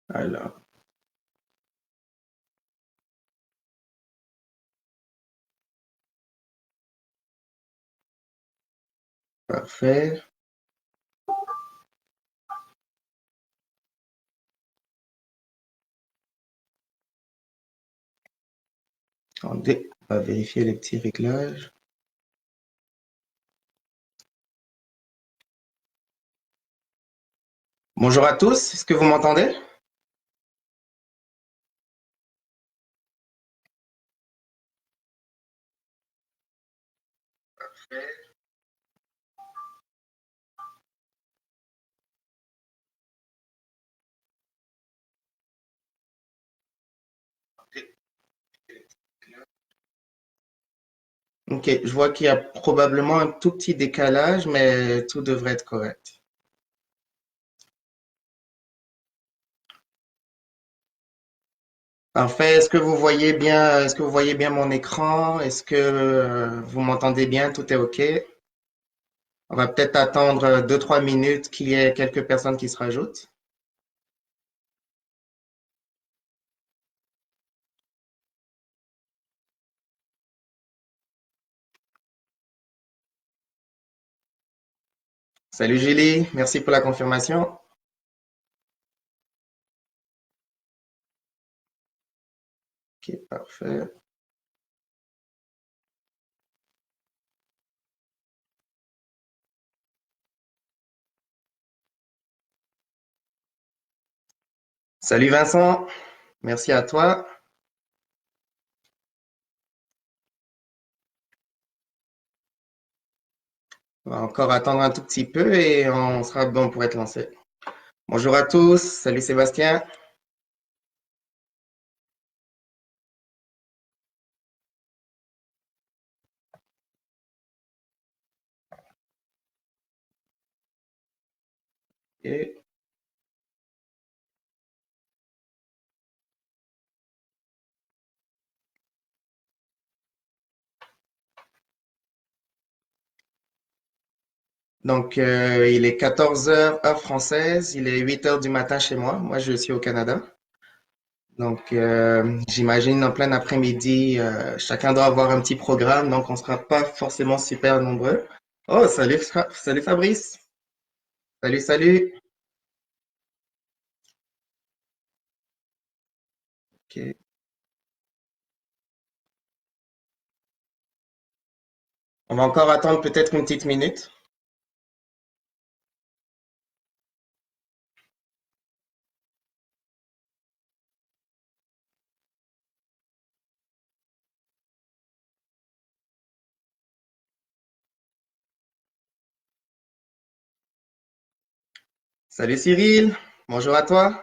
Alors, parfait. Attendez, on va vérifier les petits réglages. Bonjour à tous, est-ce que vous m'entendez? Ok, je vois qu'il y a probablement un tout petit décalage, mais tout devrait être correct. Parfait, est-ce que vous voyez bien mon écran? Est-ce que vous m'entendez bien? Tout est OK? On va peut-être attendre 2, 3 minutes qu'il y ait quelques personnes qui se rajoutent. Salut Julie, merci pour la confirmation. Ok, parfait. Salut Vincent, merci à toi. On va encore attendre un tout petit peu et on sera bon pour être lancé. Bonjour à tous, salut Sébastien. Et donc, il est 14 heures heure française, il est 8 heures du matin chez moi. Moi, je suis au Canada. Donc, j'imagine en plein après-midi, chacun doit avoir un petit programme, donc on sera pas forcément super nombreux. Oh, salut, salut Fabrice. Salut, salut. Ok. On va encore attendre peut-être une petite minute. Salut Cyril. Bonjour à toi.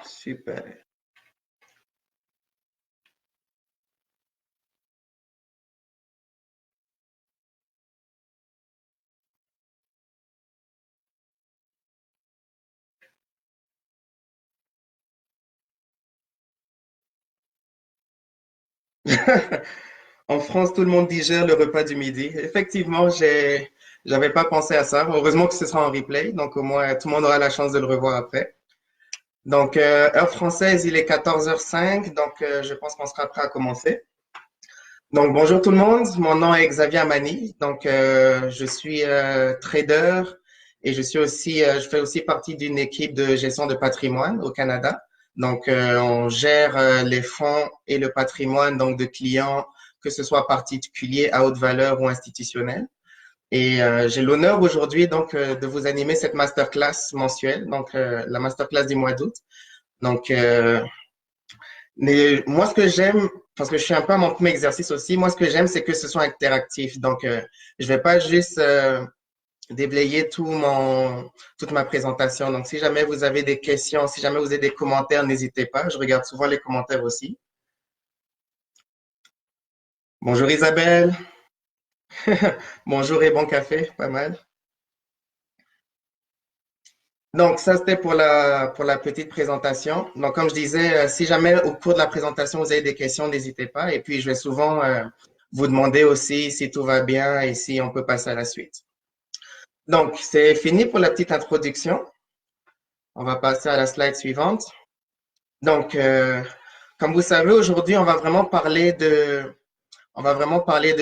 Super. En France, tout le monde digère le repas du midi. Effectivement, j'avais pas pensé à ça. Heureusement que ce sera en replay, donc au moins tout le monde aura la chance de le revoir après. Donc, heure française, il est 14h05, donc je pense qu'on sera prêt à commencer. Donc, bonjour tout le monde, mon nom est Xavier Amani, donc je suis trader et je fais aussi partie d'une équipe de gestion de patrimoine au Canada. Donc, on gère les fonds et le patrimoine donc de clients, que ce soit particuliers à haute valeur ou institutionnels. Et j'ai l'honneur aujourd'hui donc de vous animer cette masterclass mensuelle, donc la masterclass du mois d'août. Donc, mais moi, ce que j'aime, parce que je suis un peu à mon premier exercice aussi, moi, ce que j'aime, c'est que ce soit interactif. Donc, je vais pas juste déblayer toute ma présentation. Donc, si jamais vous avez des questions, si jamais vous avez des commentaires, n'hésitez pas. Je regarde souvent les commentaires aussi. Bonjour Isabelle. Bonjour et bon café, pas mal. Donc, ça, c'était pour la petite présentation. Donc, comme je disais, si jamais au cours de la présentation, vous avez des questions, n'hésitez pas. Et puis, je vais souvent vous demander aussi si tout va bien et si on peut passer à la suite. Donc, c'est fini pour la petite introduction. On va passer à la slide suivante. Donc, comme vous savez, aujourd'hui, on va vraiment parler de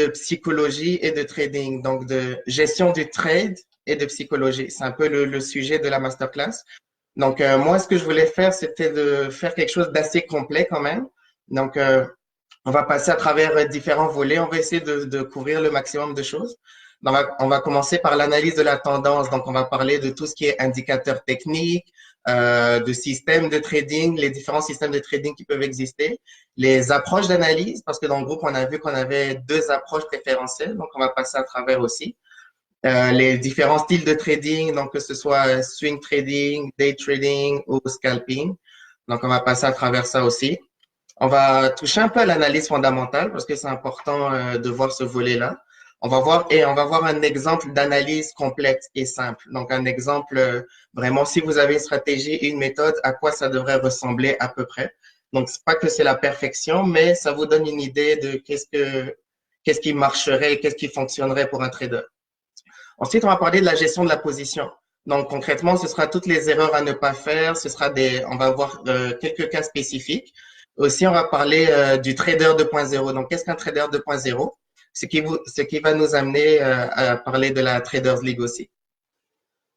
psychologie et de trading, donc de gestion du trade et de psychologie. C'est un peu le sujet de la masterclass. Donc, moi, ce que je voulais faire, c'était de faire quelque chose d'assez complet quand même. Donc, on va passer à travers différents volets. On va essayer de couvrir le maximum de choses. Donc, on va commencer par l'analyse de la tendance. Donc, on va parler de tout ce qui est indicateurs techniques, de systèmes de trading, les différents systèmes de trading qui peuvent exister, les approches d'analyse, parce que dans le groupe, on a vu qu'on avait deux approches préférentielles. Donc, on va passer à travers aussi. Les différents styles de trading, donc que ce soit swing trading, day trading ou scalping. Donc, on va passer à travers ça aussi. On va toucher un peu à l'analyse fondamentale parce que c'est important de voir ce volet-là. On va voir un exemple d'analyse complète et simple. Donc, un exemple vraiment, si vous avez une stratégie et une méthode, à quoi ça devrait ressembler à peu près. Donc, c'est pas que c'est la perfection, mais ça vous donne une idée de qu'est-ce qui marcherait, qu'est-ce qui fonctionnerait pour un trader. Ensuite, on va parler de la gestion de la position. Donc, concrètement, ce sera toutes les erreurs à ne pas faire. On va voir quelques cas spécifiques. Aussi, on va parler du trader 2.0. Donc, qu'est-ce qu'un trader 2.0? Ce qui va nous amener à parler de la Traders League aussi.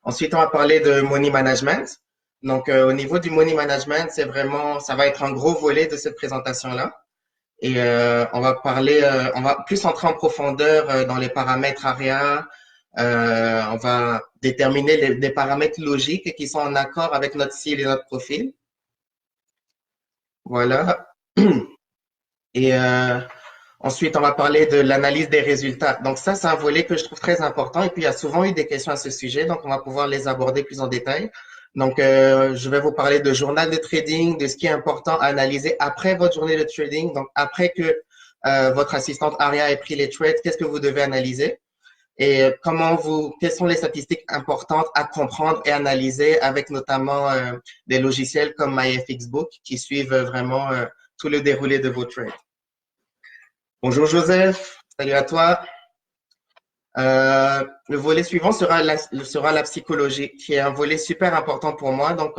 Ensuite, on va parler de money management. Donc, au niveau du money management, ça va être un gros volet de cette présentation-là. Et on va plus entrer en profondeur dans les paramètres ARIA. On va déterminer des paramètres logiques qui sont en accord avec notre cible et notre profil. Voilà. Et ensuite, on va parler de l'analyse des résultats. Donc ça, c'est un volet que je trouve très important. Et puis, il y a souvent eu des questions à ce sujet, donc on va pouvoir les aborder plus en détail. Donc, je vais vous parler de journal de trading, de ce qui est important à analyser après votre journée de trading. Donc, après que votre assistante ARIA ait pris les trades, qu'est-ce que vous devez analyser? Et quelles sont les statistiques importantes à comprendre et analyser avec notamment des logiciels comme MyFXBook qui suivent vraiment tout le déroulé de vos trades. Bonjour Joseph, salut à toi. Le volet suivant sera la psychologie, qui est un volet super important pour moi. Donc,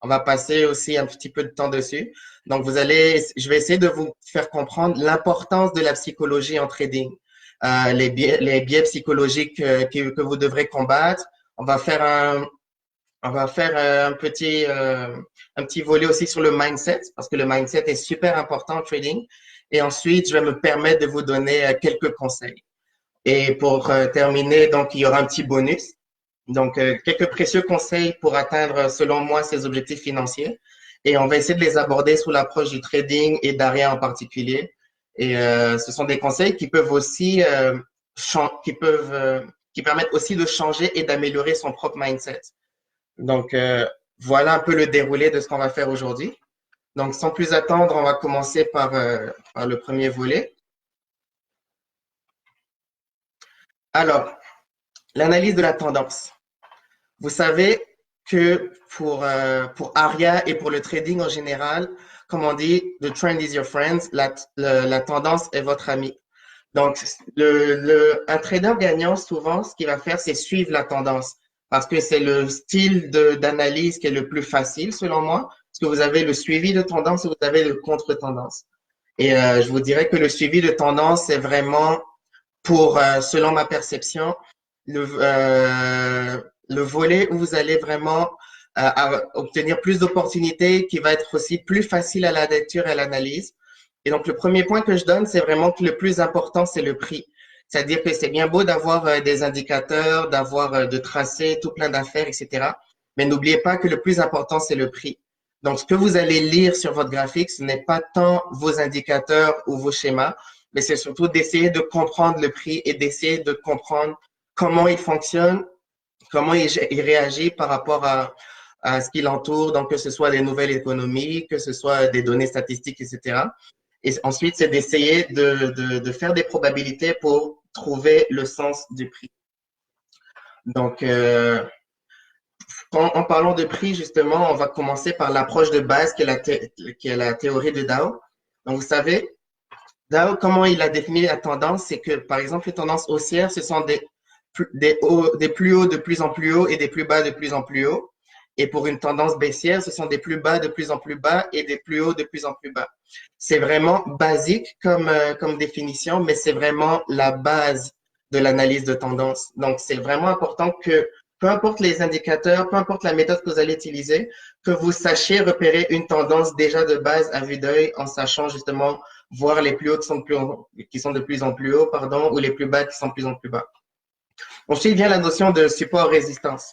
on va passer aussi un petit peu de temps dessus. Donc, je vais essayer de vous faire comprendre l'importance de la psychologie en trading, les biais psychologiques que vous devrez combattre. On va faire un petit volet aussi sur le mindset, parce que le mindset est super important en trading. Et ensuite, je vais me permettre de vous donner quelques conseils. Et pour terminer, donc, il y aura un petit bonus. Donc, quelques précieux conseils pour atteindre, selon moi, ces objectifs financiers. Et on va essayer de les aborder sous l'approche du trading et d'ARIA en particulier. Et ce sont des conseils qui peuvent aussi, qui permettent aussi de changer et d'améliorer son propre mindset. Donc, voilà un peu le déroulé de ce qu'on va faire aujourd'hui. Donc, sans plus attendre, on va commencer par le premier volet. Alors, l'analyse de la tendance. Vous savez que pour ARIA et pour le trading en général, comme on dit, the trend is your friend, la tendance est votre ami. Donc, un trader gagnant, souvent, ce qu'il va faire, c'est suivre la tendance parce que c'est le style d'analyse qui est le plus facile, selon moi, parce que vous avez le suivi de tendance et vous avez le contre-tendance. Et je vous dirais que le suivi de tendance, c'est vraiment selon ma perception, le volet où vous allez vraiment obtenir plus d'opportunités, qui va être aussi plus facile à la lecture et à l'analyse. Et donc, le premier point que je donne, c'est vraiment que le plus important, c'est le prix. C'est-à-dire que c'est bien beau d'avoir des indicateurs, d'avoir de tracés, tout plein d'affaires, etc. Mais n'oubliez pas que le plus important, c'est le prix. Donc, ce que vous allez lire sur votre graphique, ce n'est pas tant vos indicateurs ou vos schémas, mais c'est surtout d'essayer de comprendre le prix et d'essayer de comprendre comment il fonctionne, comment il réagit par rapport à ce qui l'entoure, donc que ce soit des nouvelles économies, que ce soit des données statistiques, etc. Et ensuite, c'est d'essayer de faire des probabilités pour trouver le sens du prix. Donc, en parlant de prix, justement, on va commencer par l'approche de base qui est la théorie de Dow. Donc, vous savez, Dao, comment il a défini la tendance, c'est que, par exemple, les tendances haussières, ce sont des plus hauts de plus en plus haut et des plus bas de plus en plus haut. Et pour une tendance baissière, ce sont des plus bas de plus en plus bas et des plus hauts de plus en plus bas. C'est vraiment basique comme définition, mais c'est vraiment la base de l'analyse de tendance. Donc, c'est vraiment important que, peu importe les indicateurs, peu importe la méthode que vous allez utiliser, que vous sachiez repérer une tendance déjà de base à vue d'œil en sachant justement voir les plus hauts qui sont de plus en plus hauts, pardon, ou les plus bas qui sont de plus en plus bas. Ensuite vient la notion de support-résistance.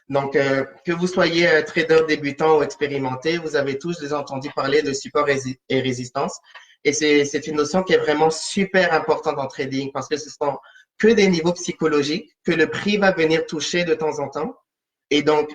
Donc, que vous soyez trader débutant ou expérimenté, vous avez tous déjà entendu parler de support et résistance. Et c'est une notion qui est vraiment super importante en trading parce que ce sont que des niveaux psychologiques que le prix va venir toucher de temps en temps. Et donc,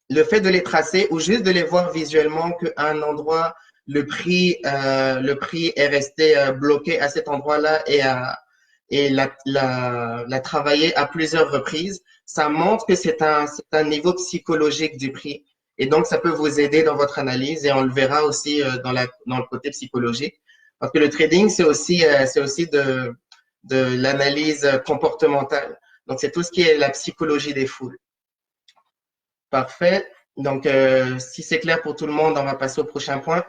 le fait de les tracer ou juste de les voir visuellement qu'à un endroit, le prix est resté bloqué à cet endroit-là et la travailler à plusieurs reprises, ça montre que c'est un niveau psychologique du prix. Et donc, ça peut vous aider dans votre analyse et on le verra aussi dans le côté psychologique. Parce que le trading, c'est aussi de l'analyse comportementale. Donc, c'est tout ce qui est la psychologie des foules. Parfait. Donc, si c'est clair pour tout le monde, on va passer au prochain point.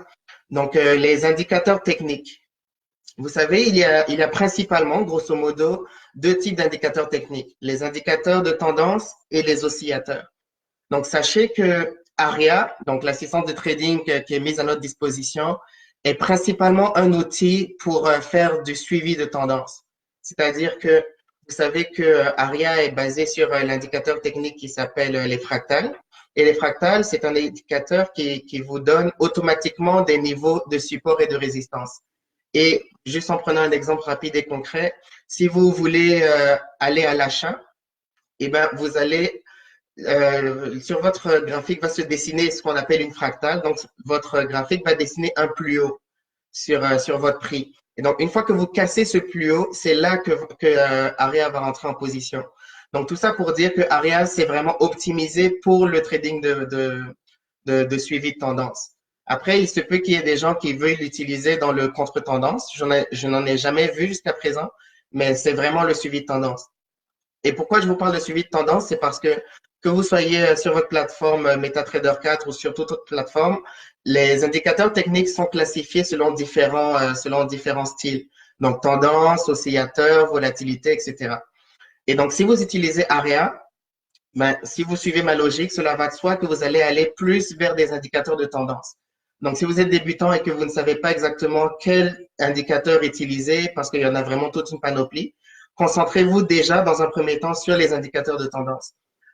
Donc, les indicateurs techniques. Vous savez, il y a principalement, grosso modo, deux types d'indicateurs techniques, les indicateurs de tendance et les oscillateurs. Donc, sachez que ARIA, donc l'assistance de trading qui est mise à notre disposition, est principalement un outil pour faire du suivi de tendance. C'est-à-dire que vous savez que ARIA est basé sur l'indicateur technique qui s'appelle les fractales. Et les fractales, c'est un indicateur qui vous donne automatiquement des niveaux de support et de résistance. Et juste en prenant un exemple rapide et concret, si vous voulez aller à l'achat, eh ben, vous allez sur votre graphique va se dessiner ce qu'on appelle une fractale. Donc, votre graphique va dessiner un plus haut sur votre prix. Et donc, une fois que vous cassez ce plus haut, c'est là que Aria va rentrer en position. Donc, tout ça pour dire que Aria, c'est vraiment optimisé pour le trading de suivi de tendance. Après, il se peut qu'il y ait des gens qui veulent l'utiliser dans le contre-tendance. Je n'en ai jamais vu jusqu'à présent, mais c'est vraiment le suivi de tendance. Et pourquoi je vous parle de suivi de tendance, c'est parce que vous soyez sur votre plateforme MetaTrader 4 ou sur toute autre plateforme, les indicateurs techniques sont classifiés selon différents styles. Donc, tendance, oscillateur, volatilité, etc. Et donc, si vous utilisez ARIA, ben, si vous suivez ma logique, cela va de soi que vous allez aller plus vers des indicateurs de tendance. Donc, si vous êtes débutant et que vous ne savez pas exactement quel indicateur utiliser, parce qu'il y en a vraiment toute une panoplie, concentrez-vous déjà dans un premier temps sur les indicateurs de tendance.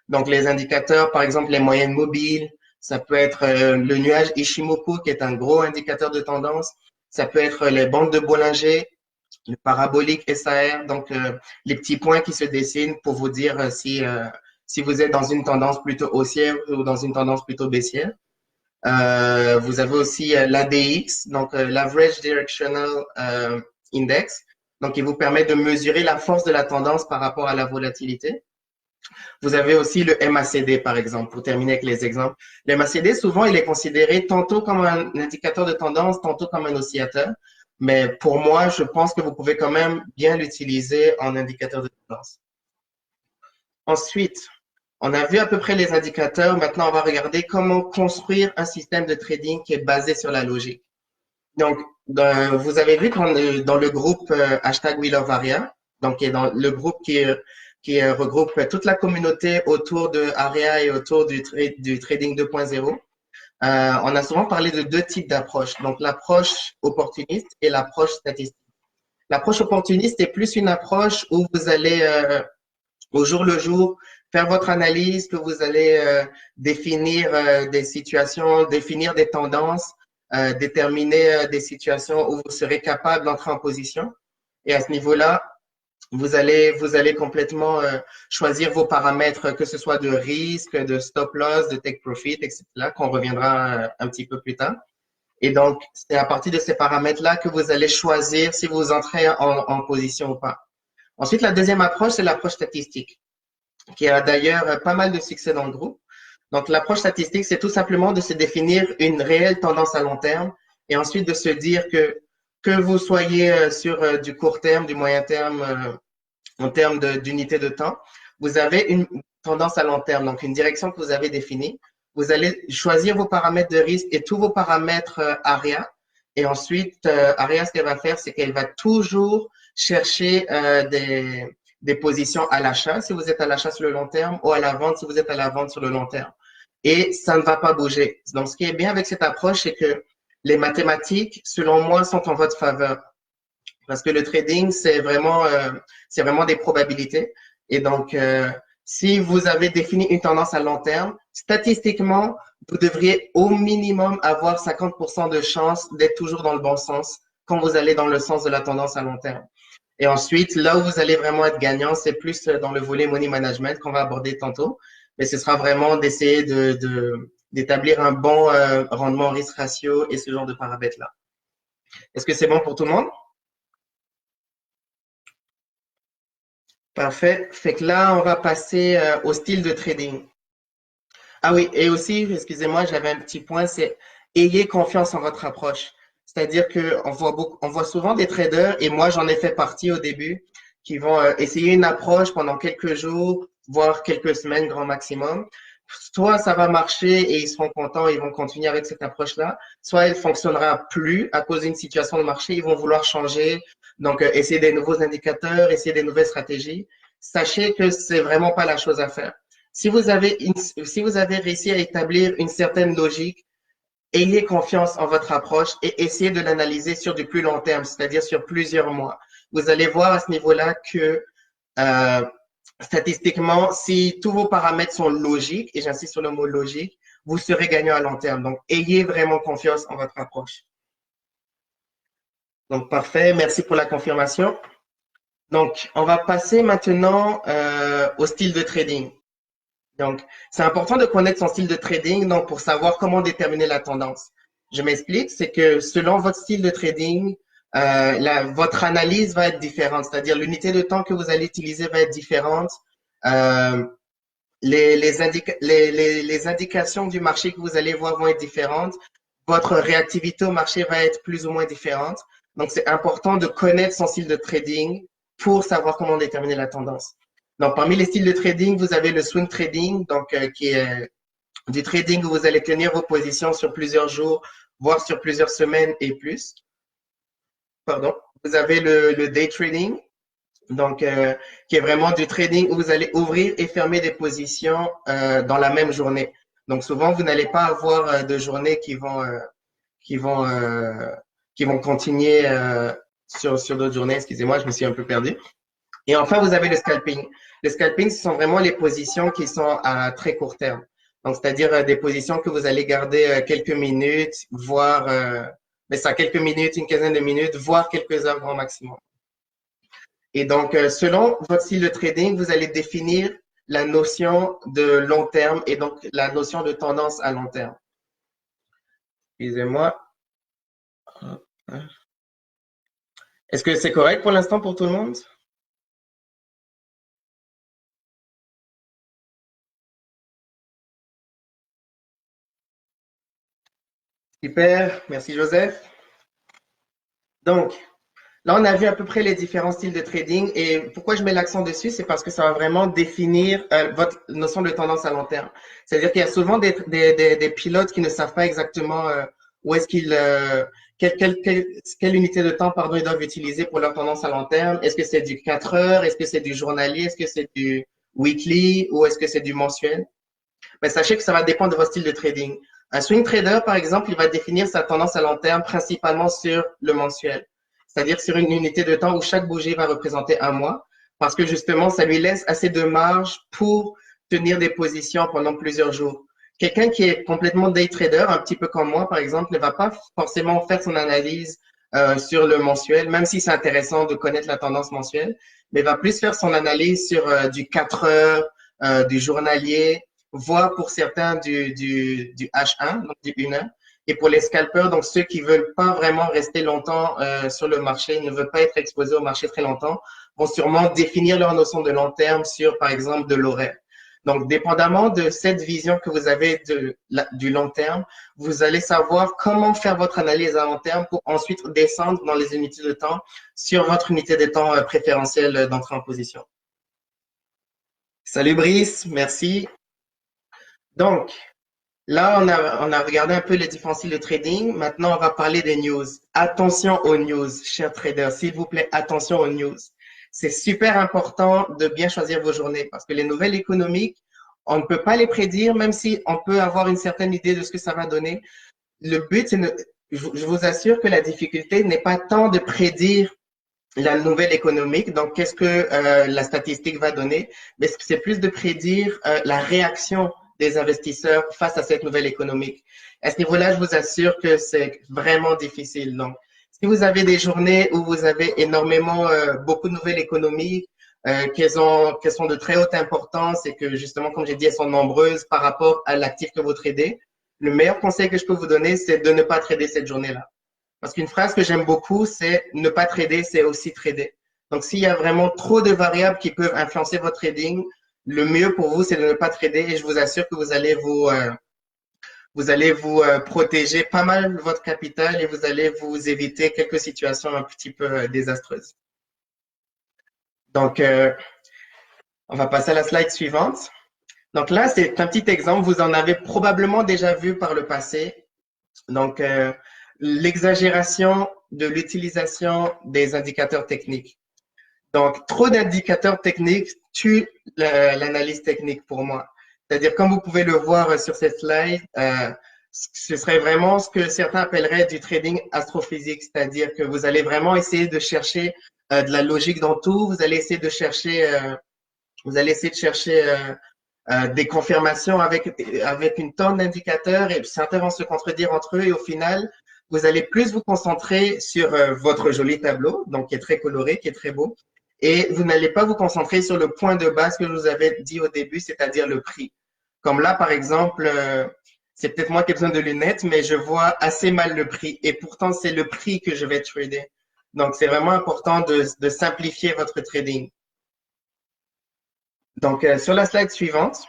Donc, les indicateurs, par exemple, les moyennes mobiles, ça peut être le nuage Ishimoku, qui est un gros indicateur de tendance. Ça peut être les bandes de Bollinger, le parabolique SAR, donc les petits points qui se dessinent pour vous dire si vous êtes dans une tendance plutôt haussière ou dans une tendance plutôt baissière. Vous avez aussi l'ADX, donc l'Average Directional Index, donc il vous permet de mesurer la force de la tendance par rapport à la volatilité. Vous avez aussi le MACD, par exemple, pour terminer avec les exemples. Le MACD, souvent, il est considéré tantôt comme un indicateur de tendance, tantôt comme un oscillateur. Mais pour moi, je pense que vous pouvez quand même bien l'utiliser en indicateur de tendance. Ensuite, on a vu à peu près les indicateurs. Maintenant, on va regarder comment construire un système de trading qui est basé sur la logique. Donc, vous avez vu dans le groupe hashtag We Love Aria, donc qui est dans le groupe qui regroupe toute la communauté autour de Aria et autour du trading 2.0. On a souvent parlé de deux types d'approches. Donc, l'approche opportuniste et l'approche statistique. L'approche opportuniste est plus une approche où vous allez au jour le jour faire votre analyse, que vous allez définir des situations, définir des tendances, déterminer des situations où vous serez capable d'entrer en position. Et à ce niveau-là, vous allez complètement choisir vos paramètres, que ce soit de risque, de stop loss, de take profit, etc., qu'on reviendra un petit peu plus tard. Et donc, c'est à partir de ces paramètres-là que vous allez choisir si vous entrez en position ou pas. Ensuite, la deuxième approche, c'est l'approche statistique, qui a d'ailleurs pas mal de succès dans le groupe. Donc, l'approche statistique, c'est tout simplement de se définir une réelle tendance à long terme et ensuite de se dire que Que vous soyez sur du court terme, du moyen terme, en termes d'unité de temps, vous avez une tendance à long terme, donc une direction que vous avez définie. Vous allez choisir vos paramètres de risque et tous vos paramètres ARIA. Et ensuite, ARIA, ce qu'elle va faire, c'est qu'elle va toujours chercher des positions à l'achat si vous êtes à l'achat sur le long terme ou à la vente si vous êtes à la vente sur le long terme. Et ça ne va pas bouger. Donc, ce qui est bien avec cette approche, c'est que les mathématiques, selon moi, sont en votre faveur. Parce que le trading, c'est vraiment des probabilités. Et donc, si vous avez défini une tendance à long terme, statistiquement, vous devriez au minimum avoir 50% de chance d'être toujours dans le bon sens quand vous allez dans le sens de la tendance à long terme. Et ensuite, là où vous allez vraiment être gagnant, c'est plus dans le volet money management qu'on va aborder tantôt. Mais ce sera vraiment d'essayer d'établir un bon rendement risque ratio et ce genre de paramètres-là. Est-ce que c'est bon pour tout le monde? Parfait. Fait que là, on va passer au style de trading. Ah oui, et aussi, excusez-moi, j'avais un petit point, c'est ayez confiance en votre approche. C'est-à-dire que on voit souvent des traders, et moi j'en ai fait partie au début, qui vont essayer une approche pendant quelques jours, voire quelques semaines grand maximum. Soit ça va marcher et ils seront contents, ils vont continuer avec cette approche-là. Soit elle fonctionnera plus à cause d'une situation de marché, ils vont vouloir changer. Donc, essayer des nouveaux indicateurs, essayer des nouvelles stratégies. Sachez que c'est vraiment pas la chose à faire. Si vous avez réussi à établir une certaine logique, ayez confiance en votre approche et essayez de l'analyser sur du plus long terme, c'est-à-dire sur plusieurs mois. Vous allez voir à ce niveau-là que euh, statistiquement, si tous vos paramètres sont logiques, et j'insiste sur le mot logique, vous serez gagnant à long terme. Donc, ayez vraiment confiance en votre approche. Donc, parfait. Merci pour la confirmation. Donc, on va passer maintenant au style de trading. Donc, c'est important de connaître son style de trading donc, pour savoir comment déterminer la tendance. Je m'explique, c'est que selon votre style de trading, votre analyse va être différente, c'est-à-dire l'unité de temps que vous allez utiliser va être différente. Euh, les indications du marché que vous allez voir vont être différentes. Votre réactivité au marché va être plus ou moins différente. Donc, c'est important de connaître son style de trading pour savoir comment déterminer la tendance. Donc, parmi les styles de trading, vous avez le swing trading, donc qui est du trading où vous allez tenir vos positions sur plusieurs jours, voire sur plusieurs semaines et plus. Pardon. Vous avez le day trading, donc qui est vraiment du trading où vous allez ouvrir et fermer des positions dans la même journée. Donc, souvent, vous n'allez pas avoir de journées qui vont, euh, qui vont continuer sur d'autres journées. Excusez-moi, je me suis un peu perdu. Et enfin, vous avez le scalping. Le scalping, ce sont vraiment les positions qui sont à très court terme. Donc, c'est-à-dire des positions que vous allez garder quelques minutes, voire, mais ça, quelques minutes, une quinzaine de minutes, voire quelques heures grand maximum. Et donc, selon votre style de trading, vous allez définir la notion de long terme et donc la notion de tendance à long terme. Excusez-moi. Est-ce que c'est correct pour l'instant pour tout le monde? Super, merci Joseph. Donc, là, on a vu à peu près les différents styles de trading et pourquoi je mets l'accent dessus, c'est parce que ça va vraiment définir votre notion de tendance à long terme. C'est-à-dire qu'il y a souvent des pilotes qui ne savent pas exactement où est-ce qu'ils, quelle unité de temps, pardon, ils doivent utiliser pour leur tendance à long terme. Est-ce que c'est du 4 heures? Est-ce que c'est du journalier? Est-ce que c'est du weekly ou est-ce que c'est du mensuel? Mais sachez que ça va dépendre de votre style de trading. Un swing trader, par exemple, il va définir sa tendance à long terme principalement sur le mensuel, c'est-à-dire sur une unité de temps où chaque bougie va représenter un mois, parce que justement, ça lui laisse assez de marge pour tenir des positions pendant plusieurs jours. Quelqu'un qui est complètement day trader, un petit peu comme moi, par exemple, ne va pas forcément faire son analyse sur le mensuel, même si c'est intéressant de connaître la tendance mensuelle, mais va plus faire son analyse sur du 4 heures, du journalier, voire pour certains du H1, donc du 1 heure. Et pour les scalpers, donc ceux qui veulent pas vraiment rester longtemps sur le marché, ne veulent pas être exposés au marché très longtemps, vont sûrement définir leur notion de long terme sur, par exemple, de l'horaire. Donc, dépendamment de cette vision que vous avez du long terme, vous allez savoir comment faire votre analyse à long terme pour ensuite descendre dans les unités de temps sur votre unité de temps préférentielle d'entrée en position. Salut Brice, merci. Donc, là, on a regardé un peu les différentiels de trading. Maintenant, on va parler des news. Attention aux news, chers traders. S'il vous plaît, attention aux news. C'est super important de bien choisir vos journées parce que les nouvelles économiques, on ne peut pas les prédire, même si on peut avoir une certaine idée de ce que ça va donner. Le but, je vous assure que la difficulté n'est pas tant de prédire la nouvelle économique, donc qu'est-ce que la statistique va donner, mais c'est plus de prédire la réaction des investisseurs face à cette nouvelle économique. À ce niveau-là, je vous assure que c'est vraiment difficile. Donc, si vous avez des journées où vous avez énormément, beaucoup de nouvelles économies, qu'elles sont de très haute importance et que justement, comme j'ai dit, elles sont nombreuses par rapport à l'actif que vous tradez, le meilleur conseil que je peux vous donner, c'est de ne pas trader cette journée-là. Parce qu'une phrase que j'aime beaucoup, c'est ne pas trader, c'est aussi trader. Donc, s'il y a vraiment trop de variables qui peuvent influencer votre trading, le mieux pour vous, c'est de ne pas trader et je vous assure que vous allez vous protéger pas mal votre capital et vous allez vous éviter quelques situations un petit peu désastreuses. Donc, on va passer à la slide suivante. Donc là, c'est un petit exemple. Vous en avez probablement déjà vu par le passé. Donc, l'exagération de l'utilisation des indicateurs techniques. Donc, trop d'indicateurs techniques tue l'analyse technique pour moi. C'est-à-dire, comme vous pouvez le voir sur cette slide, ce serait vraiment ce que certains appelleraient du trading astrophysique, c'est-à-dire que vous allez vraiment essayer de chercher de la logique dans tout, vous allez essayer de chercher, des confirmations avec une tonne d'indicateurs et certains vont se contredire entre eux et au final, vous allez plus vous concentrer sur votre joli tableau, donc qui est très coloré, qui est très beau, et vous n'allez pas vous concentrer sur le point de base que je vous avais dit au début, c'est-à-dire le prix. Comme là, par exemple, c'est peut-être moi qui ai besoin de lunettes, mais je vois assez mal le prix et pourtant, c'est le prix que je vais trader. Donc, c'est vraiment important de simplifier votre trading. Donc, sur la slide suivante,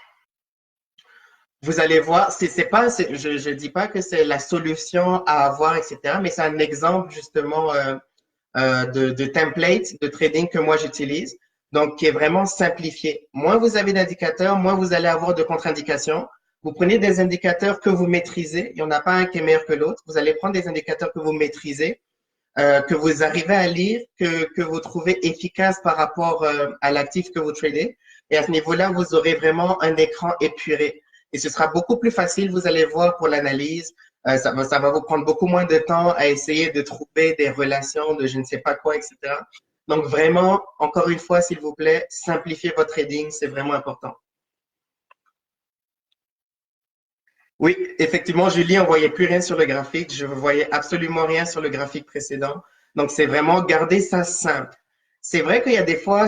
vous allez voir, je ne dis pas que c'est la solution à avoir, etc., mais c'est un exemple justement de template de trading que moi j'utilise, donc qui est vraiment simplifié. Moins vous avez d'indicateurs, moins vous allez avoir de contre-indications. Vous prenez des indicateurs que vous maîtrisez, il n'y en a pas un qui est meilleur que l'autre. Vous allez prendre des indicateurs que vous maîtrisez, que vous arrivez à lire, que vous trouvez efficace par rapport à l'actif que vous tradez. Et à ce niveau-là, vous aurez vraiment un écran épuré. Et ce sera beaucoup plus facile, vous allez voir, pour l'analyse. Ça va vous prendre beaucoup moins de temps à essayer de trouver des relations de je ne sais pas quoi, etc. Donc vraiment, encore une fois, s'il vous plaît, simplifiez votre trading, c'est vraiment important. Oui, effectivement, Julie, on ne voyait plus rien sur le graphique. Je ne voyais absolument rien sur le graphique précédent. Donc, c'est vraiment garder ça simple. C'est vrai qu'il y a des fois,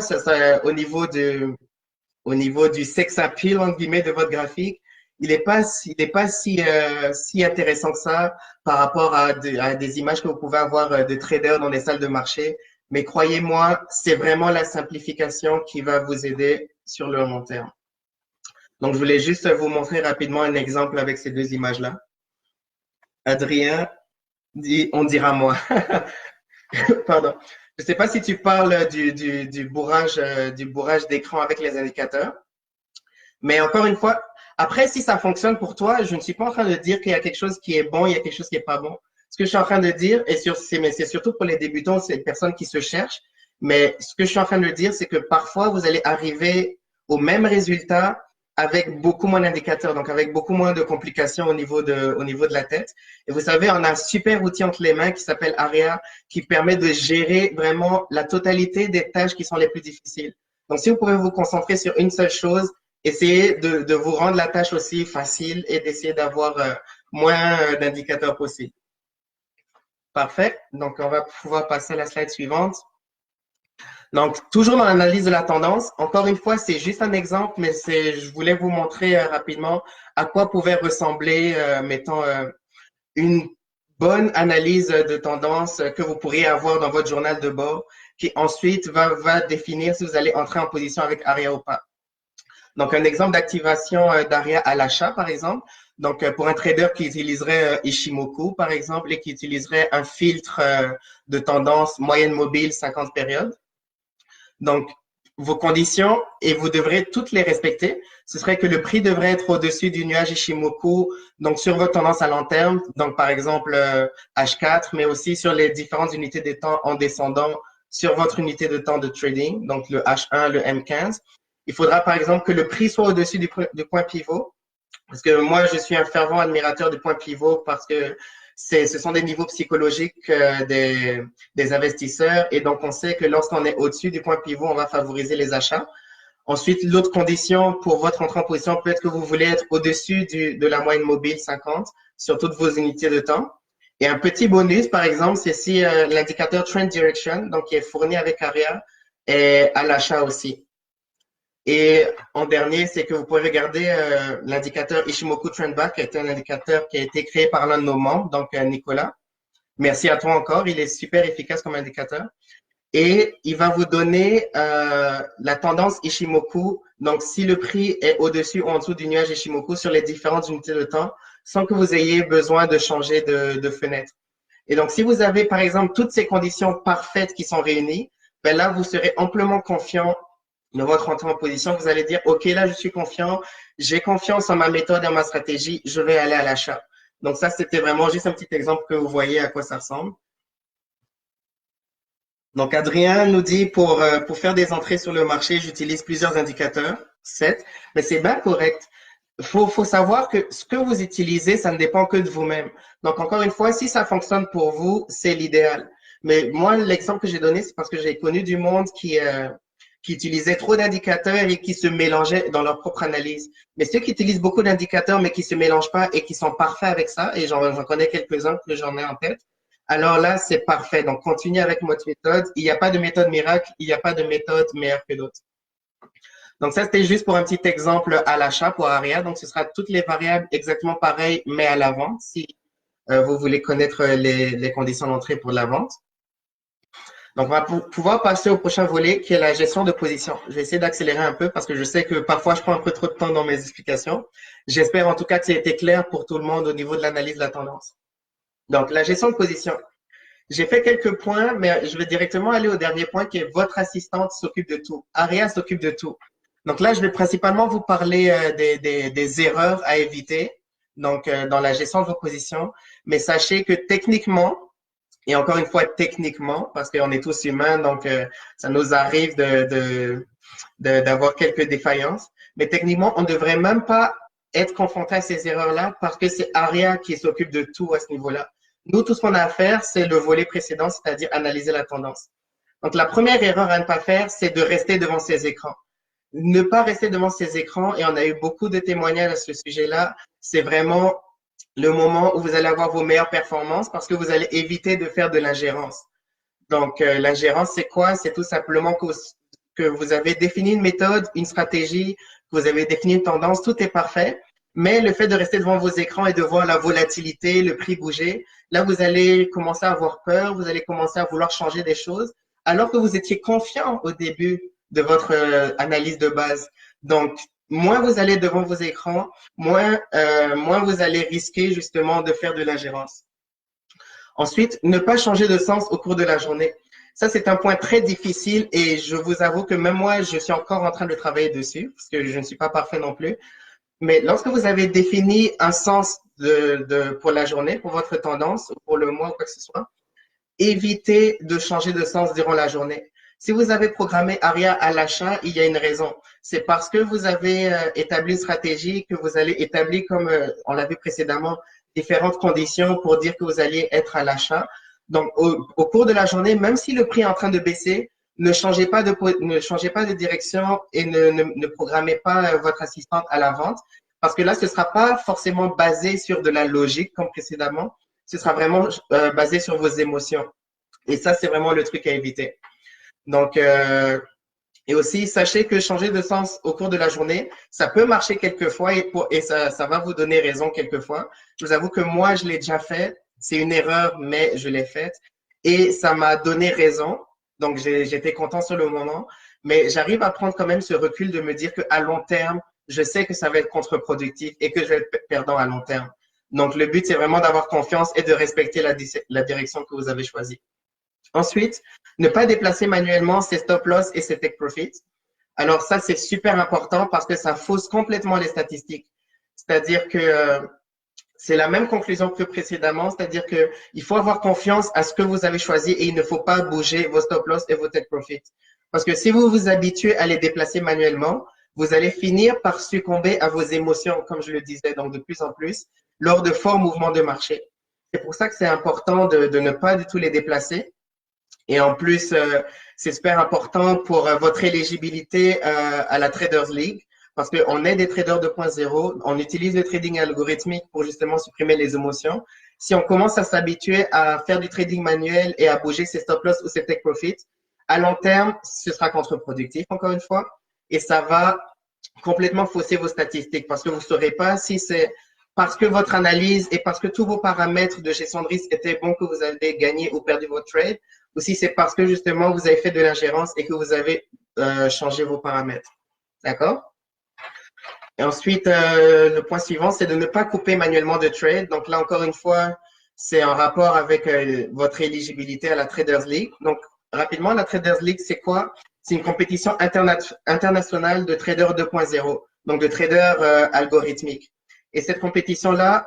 au niveau du sex appeal, entre guillemets, de votre graphique, il n'est pas, si intéressant que ça par rapport à des images que vous pouvez avoir de traders dans des salles de marché. Mais croyez-moi, c'est vraiment la simplification qui va vous aider sur le long terme. Donc, je voulais juste vous montrer rapidement un exemple avec ces deux images-là. Adrien dit, on dira moi. Pardon. Je ne sais pas si tu parles du bourrage d'écran avec les indicateurs. Mais encore une fois, après, si ça fonctionne pour toi, je ne suis pas en train de dire qu'il y a quelque chose qui est bon, il y a quelque chose qui est pas bon. Ce que je suis en train de dire, mais c'est surtout pour les débutants, c'est les personnes qui se cherchent. Mais ce que je suis en train de dire, c'est que parfois, vous allez arriver au même résultat avec beaucoup moins d'indicateurs, donc avec beaucoup moins de complications au niveau de la tête. Et vous savez, on a un super outil entre les mains qui s'appelle ARIA, qui permet de gérer vraiment la totalité des tâches qui sont les plus difficiles. Donc, si vous pouvez vous concentrer sur une seule chose, essayez de vous rendre la tâche aussi facile et d'essayer d'avoir moins d'indicateurs possibles. Parfait. Donc, on va pouvoir passer à la slide suivante. Donc, toujours dans l'analyse de la tendance, encore une fois, c'est juste un exemple, mais je voulais vous montrer rapidement à quoi pouvait ressembler, mettons, une bonne analyse de tendance que vous pourriez avoir dans votre journal de bord, qui ensuite va définir si vous allez entrer en position avec ARIA ou pas. Donc, un exemple d'activation d'ARIA à l'achat, par exemple. Donc, pour un trader qui utiliserait Ishimoku, par exemple, et qui utiliserait un filtre de tendance moyenne mobile 50 périodes. Donc, vos conditions, et vous devrez toutes les respecter, ce serait que le prix devrait être au-dessus du nuage Ishimoku, donc sur votre tendance à long terme, donc par exemple H4, mais aussi sur les différentes unités de temps en descendant sur votre unité de temps de trading, donc le H1, le M15. Il faudra par exemple que le prix soit au-dessus du point pivot, parce que moi, je suis un fervent admirateur du point pivot parce que ce sont des niveaux psychologiques des investisseurs. Et donc, on sait que lorsqu'on est au-dessus du point pivot, on va favoriser les achats. Ensuite, l'autre condition pour votre entrée en position peut être que vous voulez être au-dessus de la moyenne mobile 50 sur toutes vos unités de temps. Et un petit bonus, par exemple, c'est si l'indicateur Trend Direction, donc qui est fourni avec ARIA, est à l'achat aussi. Et en dernier, c'est que vous pouvez regarder l'indicateur Ishimoku Trendback, qui est un indicateur qui a été créé par l'un de nos membres, donc Nicolas. Merci à toi encore, il est super efficace comme indicateur. Et il va vous donner la tendance Ishimoku, donc si le prix est au-dessus ou en dessous du nuage Ishimoku sur les différentes unités de temps, sans que vous ayez besoin de changer de fenêtre. Et donc, si vous avez, par exemple, toutes ces conditions parfaites qui sont réunies, ben là, vous serez amplement confiant de votre entrée en position. Vous allez dire, OK, là, je suis confiant, j'ai confiance en ma méthode et en ma stratégie, je vais aller à l'achat. Donc, ça, c'était vraiment juste un petit exemple que vous voyez à quoi ça ressemble. Donc, Adrien nous dit, pour faire des entrées sur le marché, j'utilise plusieurs indicateurs, 7, mais c'est bien correct. Faut savoir que ce que vous utilisez, ça ne dépend que de vous-même. Donc, encore une fois, si ça fonctionne pour vous, c'est l'idéal. Mais moi, l'exemple que j'ai donné, c'est parce que j'ai connu du monde qui utilisait trop d'indicateurs et qui se mélangeaient dans leur propre analyse. Mais ceux qui utilisent beaucoup d'indicateurs, mais qui se mélangent pas et qui sont parfaits avec ça, et j'en connais quelques-uns que j'en ai en tête, alors là, c'est parfait. Donc, continuez avec votre méthode. Il n'y a pas de méthode miracle, il n'y a pas de méthode meilleure que d'autres. Donc, ça, c'était juste pour un petit exemple à l'achat pour Aria. Donc, ce sera toutes les variables exactement pareilles, mais à la vente, si vous voulez connaître les conditions d'entrée pour la vente. Donc, on va pouvoir passer au prochain volet qui est la gestion de position. Je vais essayer d'accélérer un peu parce que je sais que parfois je prends un peu trop de temps dans mes explications. J'espère en tout cas que ça a été clair pour tout le monde au niveau de l'analyse de la tendance. Donc, la gestion de position. J'ai fait quelques points, mais je vais directement aller au dernier point qui est votre assistante s'occupe de tout. Aria s'occupe de tout. Donc là, je vais principalement vous parler des erreurs à éviter donc dans la gestion de vos positions. Mais sachez que techniquement, et encore une fois techniquement, parce qu'on est tous humains, donc ça nous arrive d'avoir quelques défaillances. Mais techniquement, on ne devrait même pas être confronté à ces erreurs-là parce que c'est Aria qui s'occupe de tout à ce niveau-là. Nous, tout ce qu'on a à faire, c'est le volet précédent, c'est-à-dire analyser la tendance. Donc, la première erreur à ne pas faire, c'est de rester devant ces écrans. Ne pas rester devant ces écrans, et on a eu beaucoup de témoignages à ce sujet-là, c'est vraiment le moment où vous allez avoir vos meilleures performances parce que vous allez éviter de faire de l'ingérence. Donc, l'ingérence, c'est quoi? C'est tout simplement que vous avez défini une méthode, une stratégie, que vous avez défini une tendance, tout est parfait. Mais le fait de rester devant vos écrans et de voir la volatilité, le prix bouger, là, vous allez commencer à avoir peur, vous allez commencer à vouloir changer des choses, alors que vous étiez confiant au début de votre analyse de base. Donc, moins vous allez devant vos écrans, moins vous allez risquer justement de faire de l'ingérence. Ensuite, ne pas changer de sens au cours de la journée. Ça, c'est un point très difficile et je vous avoue que même moi, je suis encore en train de travailler dessus parce que je ne suis pas parfait non plus. Mais lorsque vous avez défini un sens pour la journée, pour votre tendance, ou pour le mois ou quoi que ce soit, évitez de changer de sens durant la journée. Si vous avez programmé Aria à l'achat, il y a une raison. C'est parce que vous avez établi une stratégie, que vous allez établir, comme on l'a vu précédemment, différentes conditions pour dire que vous alliez être à l'achat. Donc, au cours de la journée, même si le prix est en train de baisser, ne changez pas de direction et ne programmez pas votre assistante à la vente parce que là, ce ne sera pas forcément basé sur de la logique comme précédemment. Ce sera vraiment basé sur vos émotions. Et ça, c'est vraiment le truc à éviter. Donc, et aussi, sachez que changer de sens au cours de la journée, ça peut marcher quelquefois et ça va vous donner raison quelquefois. Je vous avoue que moi, je l'ai déjà fait. C'est une erreur, mais je l'ai faite. Et ça m'a donné raison. Donc, j'étais content sur le moment. Mais j'arrive à prendre quand même ce recul de me dire qu'à long terme, je sais que ça va être contre-productif et que je vais être perdant à long terme. Donc, le but, c'est vraiment d'avoir confiance et de respecter la direction que vous avez choisie. Ensuite, ne pas déplacer manuellement ses stop loss et ses take profits. Alors ça, c'est super important parce que ça fausse complètement les statistiques. C'est-à-dire que c'est la même conclusion que précédemment, c'est-à-dire que il faut avoir confiance à ce que vous avez choisi et il ne faut pas bouger vos stop loss et vos take profits. Parce que si vous vous habituez à les déplacer manuellement, vous allez finir par succomber à vos émotions, comme je le disais, donc de plus en plus, lors de forts mouvements de marché. C'est pour ça que c'est important de ne pas du tout les déplacer. Et en plus, c'est super important pour votre éligibilité à la Traders League parce qu'on est des traders 2.0, on utilise le trading algorithmique pour justement supprimer les émotions. Si on commence à s'habituer à faire du trading manuel et à bouger ses stop loss ou ses take profits, à long terme, ce sera contre-productif, encore une fois, et ça va complètement fausser vos statistiques parce que vous ne saurez pas si c'est parce que votre analyse et parce que tous vos paramètres de gestion de risque étaient bons que vous avez gagné ou perdu votre trade, ou si c'est parce que justement vous avez fait de l'ingérence et que vous avez changé vos paramètres. D'accord? Et ensuite, le point suivant, c'est de ne pas couper manuellement de trade. Donc là, encore une fois, c'est en rapport avec votre éligibilité à la Traders League. Donc, rapidement, la Traders League, c'est quoi? C'est une compétition internationale de traders 2.0, donc de traders algorithmiques. Et cette compétition-là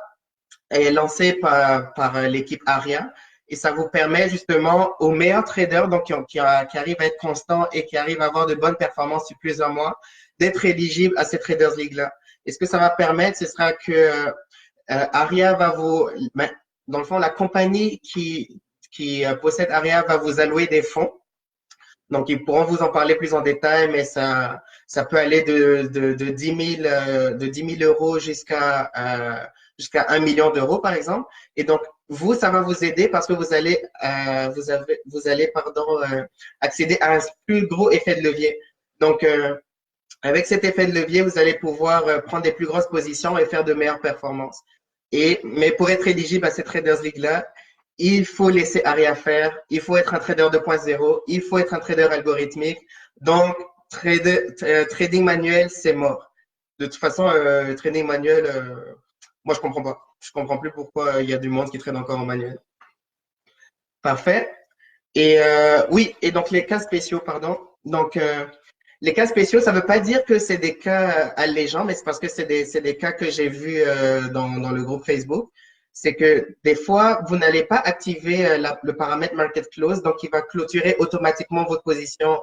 est lancée par l'équipe ARIA et ça vous permet justement aux meilleurs traders donc qui arrivent à être constants et qui arrivent à avoir de bonnes performances sur plusieurs mois d'être éligibles à cette Traders League-là. Et ce que ça va permettre, ce sera que ARIA va vous, dans le fond, la compagnie qui possède ARIA va vous allouer des fonds. Donc, ils pourront vous en parler plus en détail, mais ça peut aller de 10 000 euros jusqu'à 1 million d'euros, par exemple. Et donc, vous, ça va vous aider parce que vous allez accéder à un plus gros effet de levier. Donc, avec cet effet de levier, vous allez pouvoir prendre des plus grosses positions et faire de meilleures performances. Mais pour être éligible à cette Traders League-là, il faut laisser Aria faire, il faut être un trader 2.0, il faut être un trader algorithmique. Donc, trading manuel, c'est mort. De toute façon, trading manuel, moi, je comprends pas. Je comprends plus pourquoi il y a du monde qui trade encore en manuel. Parfait. Et oui, et donc les cas spéciaux, pardon. Donc, les cas spéciaux, ça ne veut pas dire que c'est des cas allégeants, mais c'est parce que c'est des cas que j'ai vus dans le groupe Facebook. C'est que des fois, vous n'allez pas activer le paramètre Market Close, donc il va clôturer automatiquement votre position,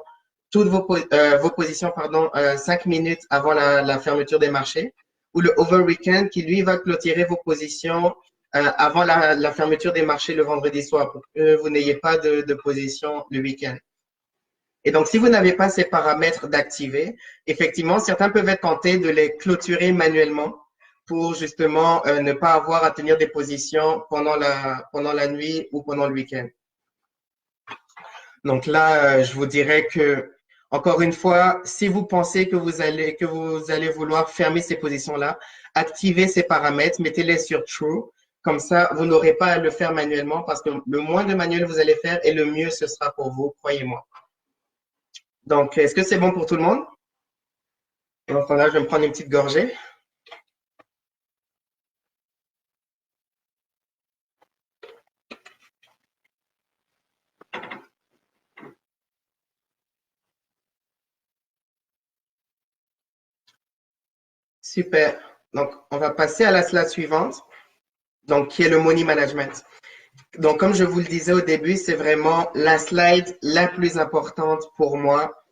toutes vos positions, pardon, 5 minutes avant la fermeture des marchés. Ou le Over Weekend qui, lui, va clôturer vos positions avant la fermeture des marchés le vendredi soir pour que vous n'ayez pas de position le week-end. Et donc, si vous n'avez pas ces paramètres d'activer, effectivement, certains peuvent être tentés de les clôturer manuellement pour justement ne pas avoir à tenir des positions pendant la nuit ou pendant le week-end. Donc là, je vous dirais que, encore une fois, si vous pensez que vous allez vouloir fermer ces positions-là, activez ces paramètres, mettez-les sur True. Comme ça, vous n'aurez pas à le faire manuellement parce que le moins de manuel vous allez faire et le mieux ce sera pour vous, croyez-moi. Donc, est-ce que c'est bon pour tout le monde? Donc là, je vais me prendre une petite gorgée. Super. Donc, on va passer à la slide suivante, donc qui est le money management. Donc, comme je vous le disais au début, c'est vraiment la slide la plus importante pour moi.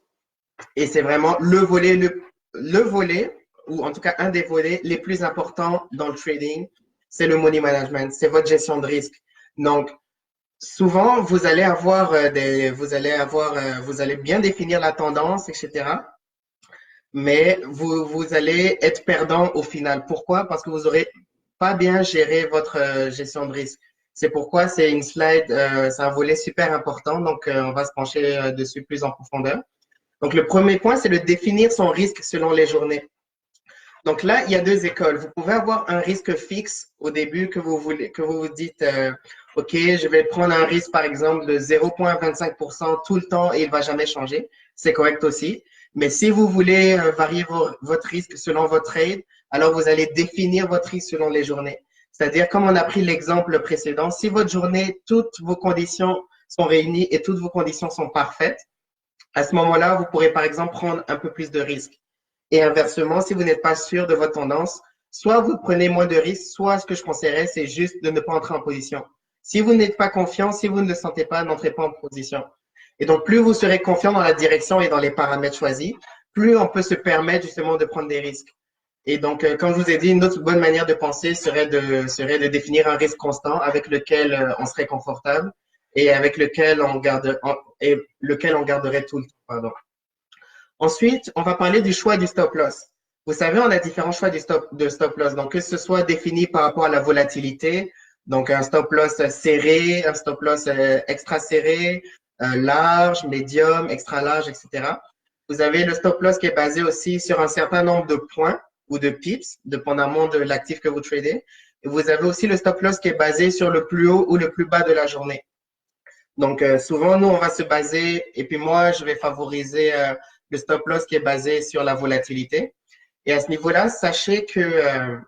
Et c'est vraiment le volet, ou en tout cas un des volets les plus importants dans le trading, c'est le money management, c'est votre gestion de risque. Donc, souvent, vous allez bien définir la tendance, etc. Mais vous allez être perdant au final. Pourquoi? Parce que vous aurez pas bien géré votre gestion de risque. C'est pourquoi c'est une slide, c'est un volet super important. Donc, on va se pencher dessus plus en profondeur. Donc, le premier point, c'est de définir son risque selon les journées. Donc là, il y a deux écoles. Vous pouvez avoir un risque fixe au début que vous vous dites, OK, je vais prendre un risque, par exemple, de 0,25% tout le temps et il va jamais changer. C'est correct aussi. Mais si vous voulez varier votre risque selon votre trade, alors vous allez définir votre risque selon les journées. C'est-à-dire, comme on a pris l'exemple précédent, si votre journée, toutes vos conditions sont réunies et toutes vos conditions sont parfaites, à ce moment-là, vous pourrez, par exemple, prendre un peu plus de risques. Et inversement, si vous n'êtes pas sûr de votre tendance, soit vous prenez moins de risques, soit ce que je conseillerais, c'est juste de ne pas entrer en position. Si vous n'êtes pas confiant, si vous ne le sentez pas, n'entrez pas en position. Et donc, plus vous serez confiant dans la direction et dans les paramètres choisis, plus on peut se permettre justement de prendre des risques. Et donc, comme je vous ai dit, une autre bonne manière de penser serait de définir un risque constant avec lequel on serait confortable et avec lequel on garderait tout le temps. Pardon. Ensuite, on va parler du choix du stop loss. Vous savez, on a différents choix de stop loss. Donc, que ce soit défini par rapport à la volatilité, donc un stop loss serré, un stop loss extra serré, large, médium, extra large, etc. Vous avez le stop loss qui est basé aussi sur un certain nombre de points ou de pips, dépendamment de l'actif que vous tradez. Et vous avez aussi le stop loss qui est basé sur le plus haut ou le plus bas de la journée. Donc, souvent, nous, on va se baser, et puis moi, je vais favoriser le stop loss qui est basé sur la volatilité. Et à ce niveau-là, sachez que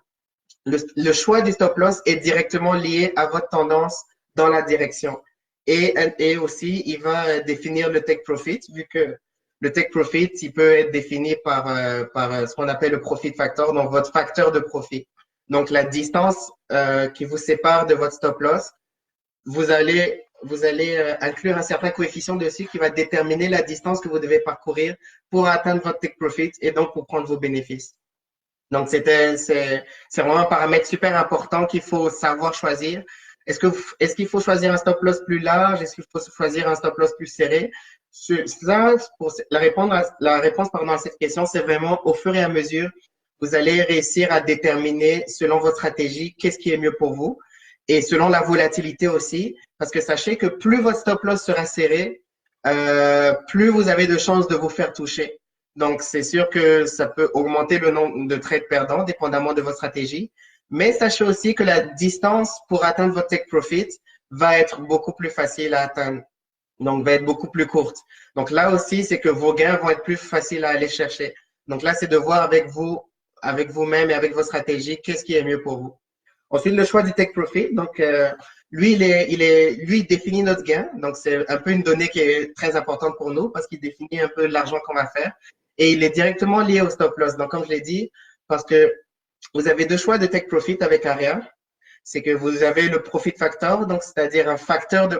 le choix du stop loss est directement lié à votre tendance dans la direction. Et aussi, il va définir le take profit, vu que le take profit, il peut être défini par ce qu'on appelle le profit factor, donc votre facteur de profit. Donc, la distance qui vous sépare de votre stop loss, vous allez inclure un certain coefficient dessus qui va déterminer la distance que vous devez parcourir pour atteindre votre take profit et donc pour prendre vos bénéfices. Donc, c'est vraiment un paramètre super important qu'il faut savoir choisir. Est-ce qu'il faut choisir un stop loss plus large? Est-ce qu'il faut choisir un stop loss plus serré? Ça, pour la réponse à cette question, c'est vraiment au fur et à mesure, vous allez réussir à déterminer selon votre stratégie qu'est-ce qui est mieux pour vous et selon la volatilité aussi, parce que sachez que plus votre stop loss sera serré, plus vous avez de chances de vous faire toucher. Donc, c'est sûr que ça peut augmenter le nombre de trades perdants, dépendamment de votre stratégie. Mais sachez aussi que la distance pour atteindre votre take profit va être beaucoup plus facile à atteindre. Donc, va être beaucoup plus courte. Donc, là aussi, c'est que vos gains vont être plus faciles à aller chercher. Donc, là, c'est de voir avec vous, avec vous-même et avec votre stratégie, qu'est-ce qui est mieux pour vous. Ensuite, le choix du take profit. Donc, lui, il définit notre gain. Donc, c'est un peu une donnée qui est très importante pour nous parce qu'il définit un peu l'argent qu'on va faire. Et il est directement lié au stop loss. Donc, comme je l'ai dit, parce que vous avez deux choix de take profit avec ARIA. C'est que vous avez le profit factor, donc c'est-à-dire un facteur de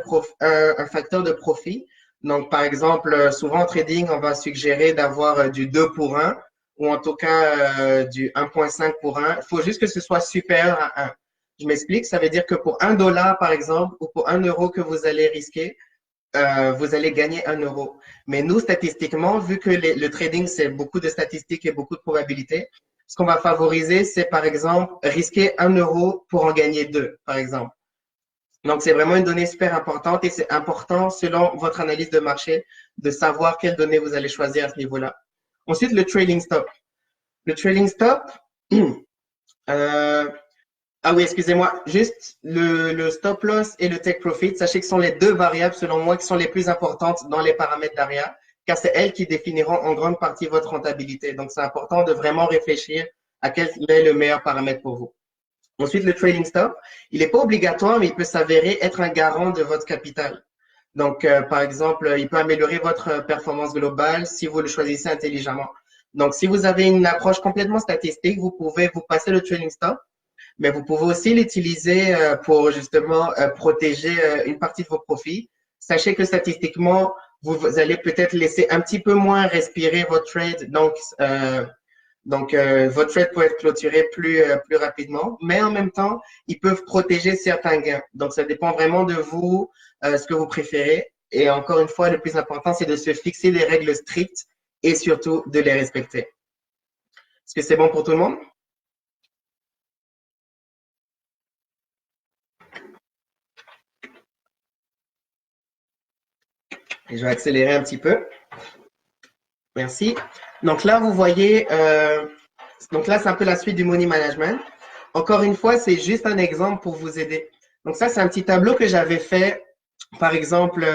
profit. Donc, par exemple, souvent en trading, on va suggérer d'avoir du 2 pour 1 ou en tout cas du 1,5 pour 1. Il faut juste que ce soit supérieur à 1. Je m'explique, ça veut dire que pour 1 $, par exemple, ou pour 1 € que vous allez risquer, vous allez gagner 1 €. Mais nous, statistiquement, vu que le trading, c'est beaucoup de statistiques et beaucoup de probabilités, ce qu'on va favoriser, c'est par exemple risquer 1 € pour en gagner 2, par exemple. Donc, c'est vraiment une donnée super importante et c'est important, selon votre analyse de marché, de savoir quelles données vous allez choisir à ce niveau-là. Ensuite, le trading stop. Le trading stop, euh, ah oui, excusez-moi, juste le stop loss et le take profit, sachez que ce sont les deux variables, selon moi, qui sont les plus importantes dans les paramètres d'ARIA, car c'est elles qui définiront en grande partie votre rentabilité. Donc, c'est important de vraiment réfléchir à quel est le meilleur paramètre pour vous. Ensuite, le trading stop, il n'est pas obligatoire, mais il peut s'avérer être un garant de votre capital. Donc, par exemple, il peut améliorer votre performance globale si vous le choisissez intelligemment. Donc, si vous avez une approche complètement statistique, vous pouvez vous passer le trading stop, mais vous pouvez aussi l'utiliser pour justement protéger une partie de vos profits. Sachez que statistiquement, vous allez peut-être laisser un petit peu moins respirer votre trade, donc votre trade peut être clôturé plus rapidement, mais en même temps, ils peuvent protéger certains gains. Donc, ça dépend vraiment de vous, ce que vous préférez. Et encore une fois, le plus important, c'est de se fixer des règles strictes et surtout de les respecter. Est-ce que c'est bon pour tout le monde? Et je vais accélérer un petit peu. Merci. Donc là, vous voyez, donc là, c'est un peu la suite du money management. Encore une fois, c'est juste un exemple pour vous aider. Donc ça, c'est un petit tableau que j'avais fait, par exemple,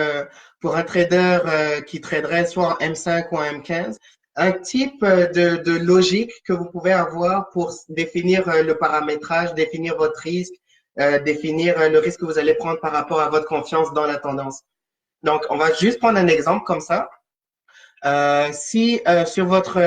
pour un trader qui traderait soit en M5 ou en M15, un type de logique que vous pouvez avoir pour définir le paramétrage, définir votre risque, définir le risque que vous allez prendre par rapport à votre confiance dans la tendance. Donc, on va juste prendre un exemple comme ça. Si sur votre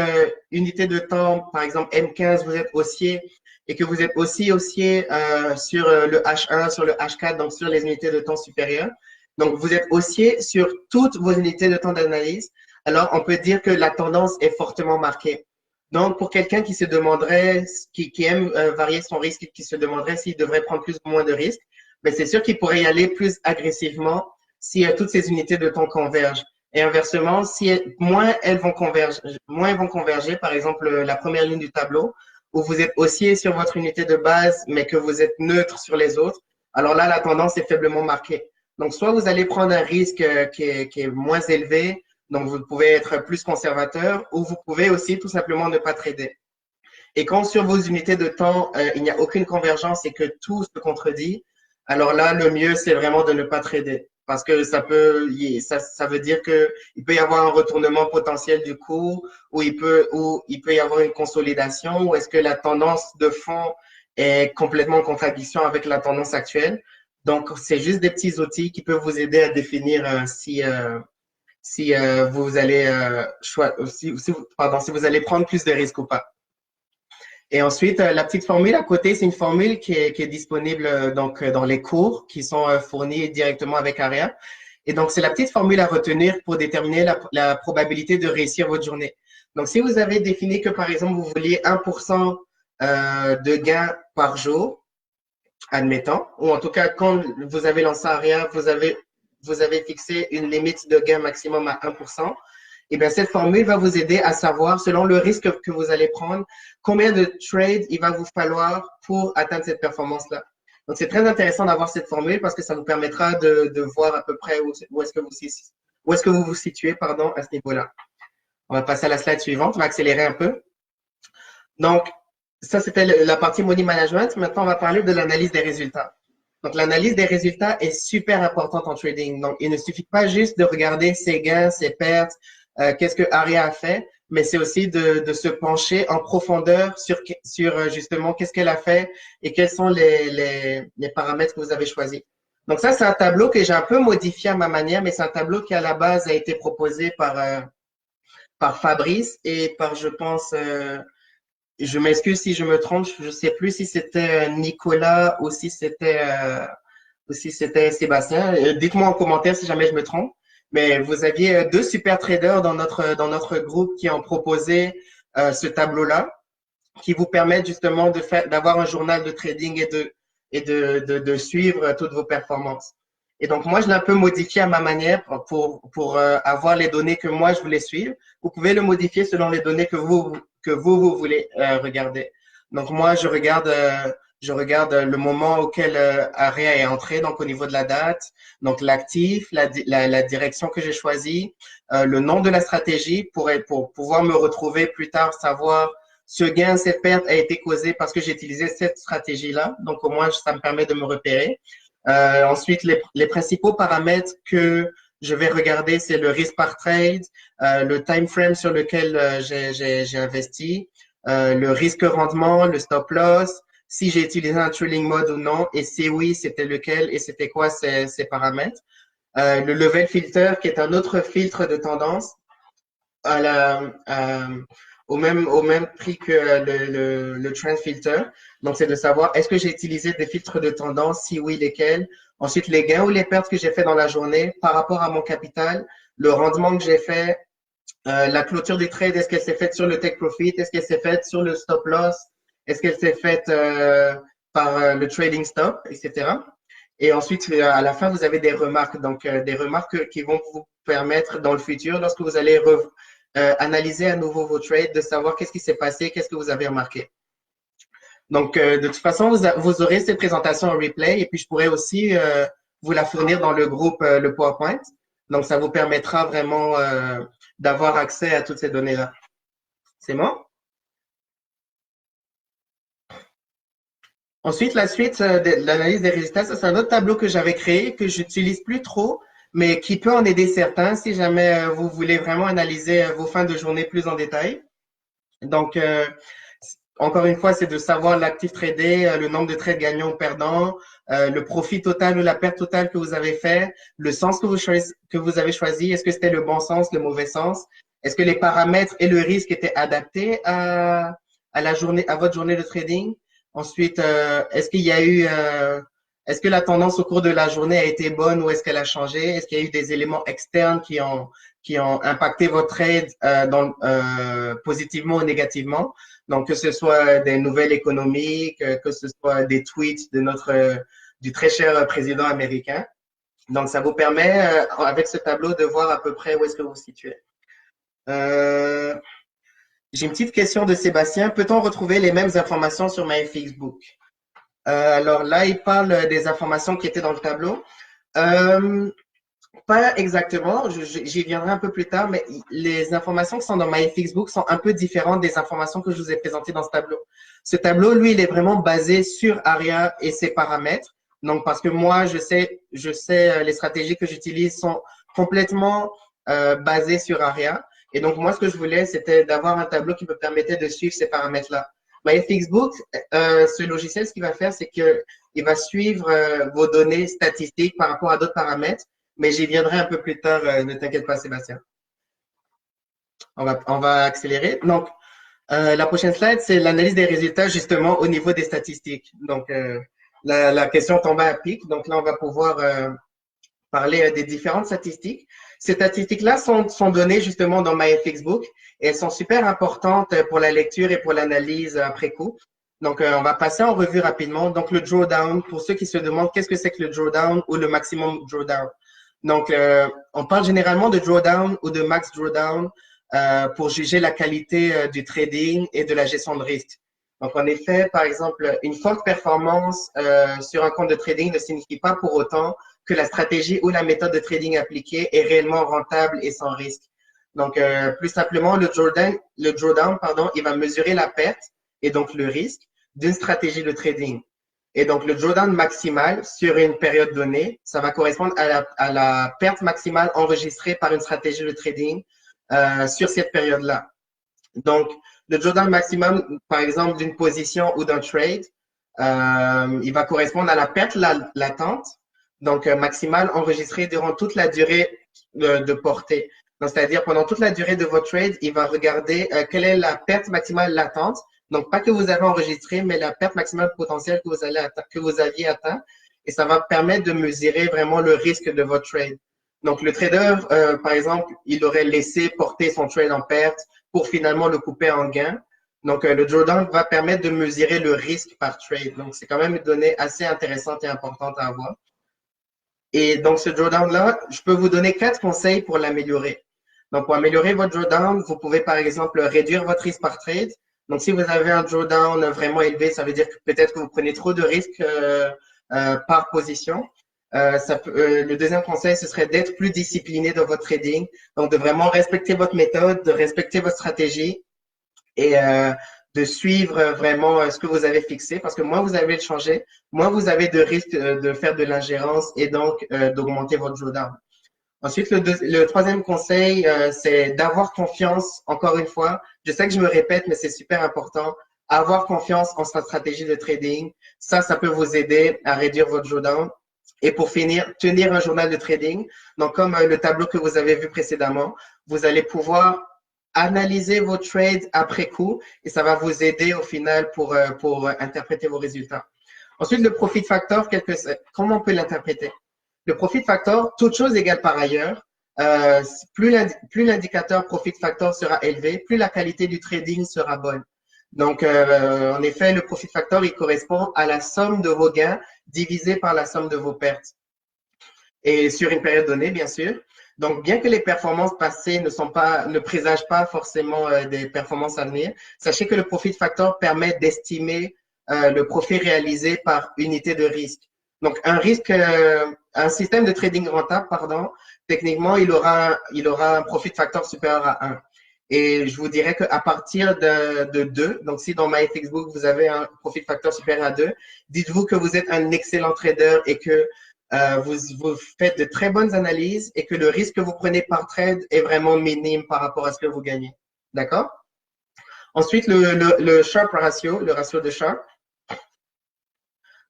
unité de temps, par exemple M15, vous êtes haussier et que vous êtes aussi haussier sur le H1, sur le H4, donc sur les unités de temps supérieures, donc vous êtes haussier sur toutes vos unités de temps d'analyse, alors on peut dire que la tendance est fortement marquée. Donc, pour quelqu'un qui se demanderait, qui aime varier son risque, qui se demanderait s'il devrait prendre plus ou moins de risques, ben c'est sûr qu'il pourrait y aller plus agressivement si toutes ces unités de temps convergent. Et inversement, si moins elles vont converger, par exemple, la première ligne du tableau, où vous êtes haussier sur votre unité de base, mais que vous êtes neutre sur les autres, alors là, la tendance est faiblement marquée. Donc, soit vous allez prendre un risque qui est moins élevé, donc vous pouvez être plus conservateur, ou vous pouvez aussi tout simplement ne pas trader. Et quand sur vos unités de temps, il n'y a aucune convergence et que tout se contredit, alors là, le mieux, c'est vraiment de ne pas trader. Parce que ça veut dire que il peut y avoir un retournement potentiel du cours, ou il peut y avoir une consolidation, ou est-ce que la tendance de fond est complètement en contradiction avec la tendance actuelle. Donc, c'est juste des petits outils qui peuvent vous aider à définir si vous allez si vous allez prendre plus de risques ou pas. Et ensuite, la petite formule à côté, c'est une formule qui est disponible dans les cours qui sont fournis directement avec ARIA. Et donc, c'est la petite formule à retenir pour déterminer la probabilité de réussir votre journée. Donc, si vous avez défini que, par exemple, vous vouliez 1% de gain par jour, admettons, ou en tout cas, quand vous avez lancé ARIA, vous avez fixé une limite de gain maximum à 1%. Et bien, cette formule va vous aider à savoir, selon le risque que vous allez prendre, combien de trades il va vous falloir pour atteindre cette performance-là. Donc, c'est très intéressant d'avoir cette formule parce que ça vous permettra de voir à peu près où est-ce que vous vous situez, pardon, à ce niveau-là. On va passer à la slide suivante. On va accélérer un peu. Donc, ça, c'était la partie money management. Maintenant, on va parler de l'analyse des résultats. Donc, l'analyse des résultats est super importante en trading. Donc, il ne suffit pas juste de regarder ses gains, ses pertes, qu'est-ce que Aria a fait, mais c'est aussi de se pencher en profondeur sur justement qu'est-ce qu'elle a fait et quels sont les paramètres que vous avez choisis. Donc, ça, c'est un tableau que j'ai un peu modifié à ma manière, mais c'est un tableau qui, à la base, a été proposé par Fabrice et par, je pense, je m'excuse si je me trompe, je ne sais plus si c'était Nicolas ou si c'était Sébastien. Dites-moi en commentaire si jamais je me trompe. Mais vous aviez deux super traders dans notre groupe qui ont proposé ce tableau-là, qui vous permettent justement d'avoir un journal de trading et de suivre toutes vos performances. Et donc, moi, je l'ai un peu modifié à ma manière pour avoir les données que moi, je voulais suivre. Vous pouvez le modifier selon les données que vous voulez regarder. Donc, moi, je regarde le moment auquel Aria est entré, donc au niveau de la date, donc l'actif, la direction que j'ai choisie, le nom de la stratégie pour pouvoir me retrouver plus tard, savoir ce gain, cette perte a été causée parce que j'ai utilisé cette stratégie-là. Donc, au moins, ça me permet de me repérer. Ensuite, les principaux paramètres que je vais regarder, c'est le risque par trade, le time frame sur lequel j'ai investi, le risque rendement, le stop loss, si j'ai utilisé un trailing mode ou non, et si oui, c'était lequel et c'était quoi ces paramètres. Le level filter, qui est un autre filtre de tendance à au même prix que le trend filter. Donc, c'est de savoir est-ce que j'ai utilisé des filtres de tendance, si oui, lesquels. Ensuite, les gains ou les pertes que j'ai fait dans la journée par rapport à mon capital, le rendement que j'ai fait, la clôture du trade, est-ce qu'elle s'est faite sur le take profit, est-ce qu'elle s'est faite sur le stop loss, est-ce qu'elle s'est faite par le trading stop, etc. Et ensuite, à la fin, vous avez des remarques. Donc, des remarques qui vont vous permettre dans le futur, lorsque vous allez analyser à nouveau vos trades, de savoir qu'est-ce qui s'est passé, qu'est-ce que vous avez remarqué. Donc, de toute façon, vous aurez cette présentation en replay et puis je pourrais aussi vous la fournir dans le groupe, le PowerPoint. Donc, ça vous permettra vraiment d'avoir accès à toutes ces données-là. C'est bon? Ensuite, la suite de l'analyse des résultats, ça, c'est un autre tableau que j'avais créé, que j'utilise plus trop, mais qui peut en aider certains si jamais vous voulez vraiment analyser vos fins de journée plus en détail. Donc, encore une fois, c'est de savoir l'actif tradé, le nombre de trades gagnants ou perdants, le profit total ou la perte totale que vous avez fait, le sens que vous avez choisi. Est-ce que c'était le bon sens, le mauvais sens? Est-ce que les paramètres et le risque étaient adaptés à la journée, à votre journée de trading? Ensuite, est-ce qu'il y a eu, est-ce que la tendance au cours de la journée a été bonne ou est-ce qu'elle a changé? Est-ce qu'il y a eu des éléments externes qui ont impacté votre trade positivement ou négativement? Donc, que ce soit des nouvelles économiques, que ce soit des tweets de du très cher président américain. Donc, ça vous permet, avec ce tableau, de voir à peu près où est-ce que vous vous situez. Euh, j'ai une petite question de Sébastien. Peut-on retrouver les mêmes informations sur MyFacebook? Alors là, il parle des informations qui étaient dans le tableau. Euh, Pas exactement, j'y viendrai un peu plus tard, mais les informations qui sont dans MyFacebook sont un peu différentes des informations que je vous ai présentées dans ce tableau. Ce tableau, lui, il est vraiment basé sur ARIA et ses paramètres. Donc, parce que moi, je sais, les stratégies que j'utilise sont complètement basées sur ARIA. Et donc, moi, ce que je voulais, c'était d'avoir un tableau qui me permettait de suivre ces paramètres-là. MyFacebook, ce logiciel, ce qu'il va faire, c'est que il va suivre vos données statistiques par rapport à d'autres paramètres, mais j'y viendrai un peu plus tard, ne t'inquiète pas, Sébastien. On va accélérer. Donc, la prochaine slide, c'est l'analyse des résultats justement au niveau des statistiques. Donc, la question tombait à pic. Donc là, on va pouvoir parler des différentes statistiques. Ces statistiques-là sont données justement dans MyFacebook et elles sont super importantes pour la lecture et pour l'analyse après coup. Donc, on va passer en revue rapidement. Donc, le drawdown, pour ceux qui se demandent qu'est-ce que c'est que le drawdown ou le maximum drawdown. Donc, on parle généralement de drawdown ou de max drawdown pour juger la qualité du trading et de la gestion de risque. Donc, en effet, par exemple, une forte performance sur un compte de trading ne signifie pas pour autant que la stratégie ou la méthode de trading appliquée est réellement rentable et sans risque. Donc, plus simplement, le drawdown, pardon, il va mesurer la perte et donc le risque d'une stratégie de trading. Et donc, le drawdown maximal sur une période donnée, ça va correspondre à la perte maximale enregistrée par une stratégie de trading sur cette période-là. Donc, le drawdown maximum, par exemple, d'une position ou d'un trade, il va correspondre à la perte latente, donc maximale enregistrée durant toute la durée de portée. Donc, c'est-à-dire pendant toute la durée de votre trade, il va regarder quelle est la perte maximale latente. Donc, pas que vous avez enregistré, mais la perte maximale potentielle que vous aviez atteint. Et ça va permettre de mesurer vraiment le risque de votre trade. Donc, le trader, par exemple, il aurait laissé porter son trade en perte pour finalement le couper en gain. Donc, le drawdown va permettre de mesurer le risque par trade. Donc, c'est quand même une donnée assez intéressante et importante à avoir. Et donc, ce drawdown-là, je peux vous donner 4 conseils pour l'améliorer. Donc, pour améliorer votre drawdown, vous pouvez, par exemple, réduire votre risque par trade. Donc, si vous avez un drawdown vraiment élevé, ça veut dire que peut-être que vous prenez trop de risques par position. Le deuxième conseil, ce serait d'être plus discipliné dans votre trading. Donc, de vraiment respecter votre méthode, de respecter votre stratégie et de suivre vraiment ce que vous avez fixé. Parce que moins vous avez le changer, moins vous avez de risque de faire de l'ingérence et donc d'augmenter votre drawdown. Ensuite, le troisième conseil, c'est d'avoir confiance, encore une fois. Je sais que je me répète, mais c'est super important. Avoir confiance en sa stratégie de trading. Ça peut vous aider à réduire votre drawdown. Et pour finir, tenir un journal de trading. Donc, comme le tableau que vous avez vu précédemment, vous allez pouvoir analyser vos trades après coup et ça va vous aider au final pour interpréter vos résultats. Ensuite, le profit factor, comment on peut l'interpréter? Le profit factor, toute chose égale par ailleurs, plus l'indicateur profit factor sera élevé, plus la qualité du trading sera bonne. Donc, en effet, le profit factor, il correspond à la somme de vos gains divisé par la somme de vos pertes. Et sur une période donnée, bien sûr. Donc, bien que les performances passées ne présagent pas forcément des performances à venir, sachez que le profit factor permet d'estimer le profit réalisé par unité de risque. Donc, un système de trading rentable, pardon, techniquement, il aura un profit factor supérieur à 1. Et je vous dirais qu'à partir de 2, donc si dans MyFacebook, vous avez un profit factor supérieur à 2, dites-vous que vous êtes un excellent trader et que vous faites de très bonnes analyses et que le risque que vous prenez par trade est vraiment minime par rapport à ce que vous gagnez. D'accord? Ensuite, le Sharpe ratio, le ratio de Sharpe.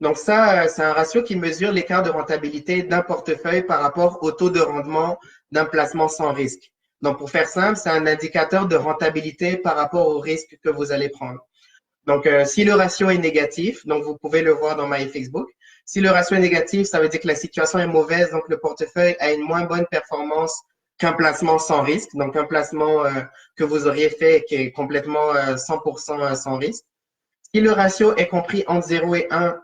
Donc ça, c'est un ratio qui mesure l'écart de rentabilité d'un portefeuille par rapport au taux de rendement d'un placement sans risque. Donc pour faire simple, c'est un indicateur de rentabilité par rapport au risque que vous allez prendre. Donc si le ratio est négatif, donc vous pouvez le voir dans MyFacebook. Si le ratio est négatif, ça veut dire que la situation est mauvaise, donc le portefeuille a une moins bonne performance qu'un placement sans risque, donc un placement que vous auriez fait qui est complètement 100% sans risque. Si le ratio est compris entre 0 et 1,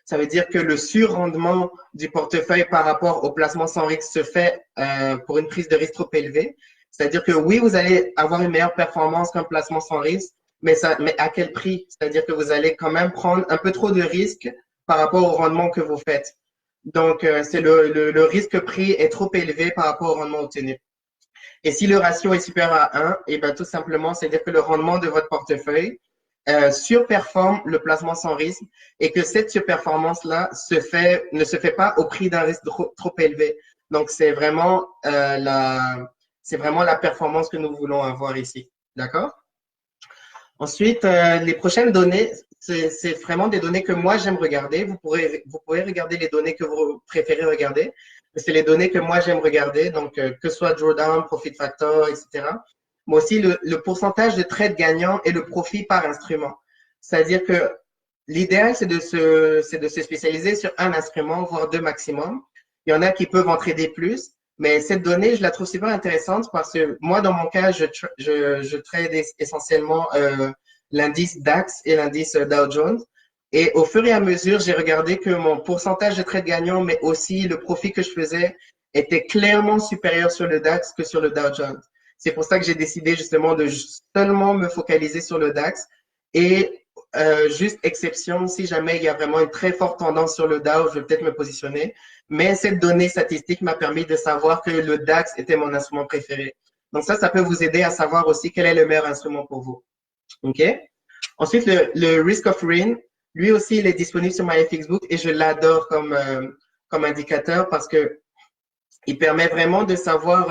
ça veut dire que le surrendement du portefeuille par rapport au placement sans risque se fait pour une prise de risque trop élevée. C'est-à-dire que oui, vous allez avoir une meilleure performance qu'un placement sans risque, mais à quel prix? C'est-à-dire que vous allez quand même prendre un peu trop de risques par rapport au rendement que vous faites. Donc, c'est le risque-prix est trop élevé par rapport au rendement obtenu. Et si le ratio est supérieur à 1, et ben tout simplement, c'est-à-dire que le rendement de votre portefeuille surperforme le placement sans risque et que cette surperformance-là ne se fait pas au prix d'un risque trop élevé. Donc, c'est vraiment la performance que nous voulons avoir ici. D'accord? Ensuite, les prochaines données, c'est vraiment des données que moi j'aime regarder. Vous pouvez regarder les données que vous préférez regarder. C'est les données que moi j'aime regarder, donc que ce soit drawdown, profit factor, etc. Mais aussi le pourcentage de trades gagnants et le profit par instrument. C'est-à-dire que l'idéal, c'est de se spécialiser sur un instrument, voire deux maximum. Il y en a qui peuvent en trader plus, mais cette donnée, je la trouve super intéressante parce que moi, dans mon cas, je trade essentiellement l'indice DAX et l'indice Dow Jones. Et au fur et à mesure, j'ai regardé que mon pourcentage de trades gagnants, mais aussi le profit que je faisais, était clairement supérieur sur le DAX que sur le Dow Jones. C'est pour ça que j'ai décidé justement de seulement me focaliser sur le DAX et juste exception, si jamais il y a vraiment une très forte tendance sur le Dow, je vais peut-être me positionner. Mais cette donnée statistique m'a permis de savoir que le DAX était mon instrument préféré. Donc ça peut vous aider à savoir aussi quel est le meilleur instrument pour vous. OK? Ensuite, le Risk of Ruin, lui aussi, il est disponible sur MyFacebook et je l'adore comme indicateur parce que il permet vraiment de savoir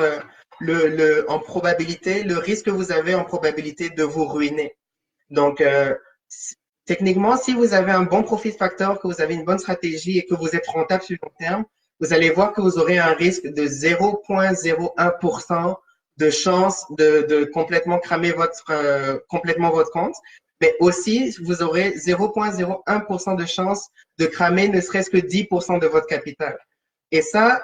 en probabilité, le risque que vous avez en probabilité de vous ruiner. Donc, techniquement, si vous avez un bon profit factor, que vous avez une bonne stratégie et que vous êtes rentable sur le long terme, vous allez voir que vous aurez un risque de 0,01% de chance de complètement cramer complètement votre compte. Mais aussi, vous aurez 0,01% de chance de cramer ne serait-ce que 10% de votre capital. Et ça,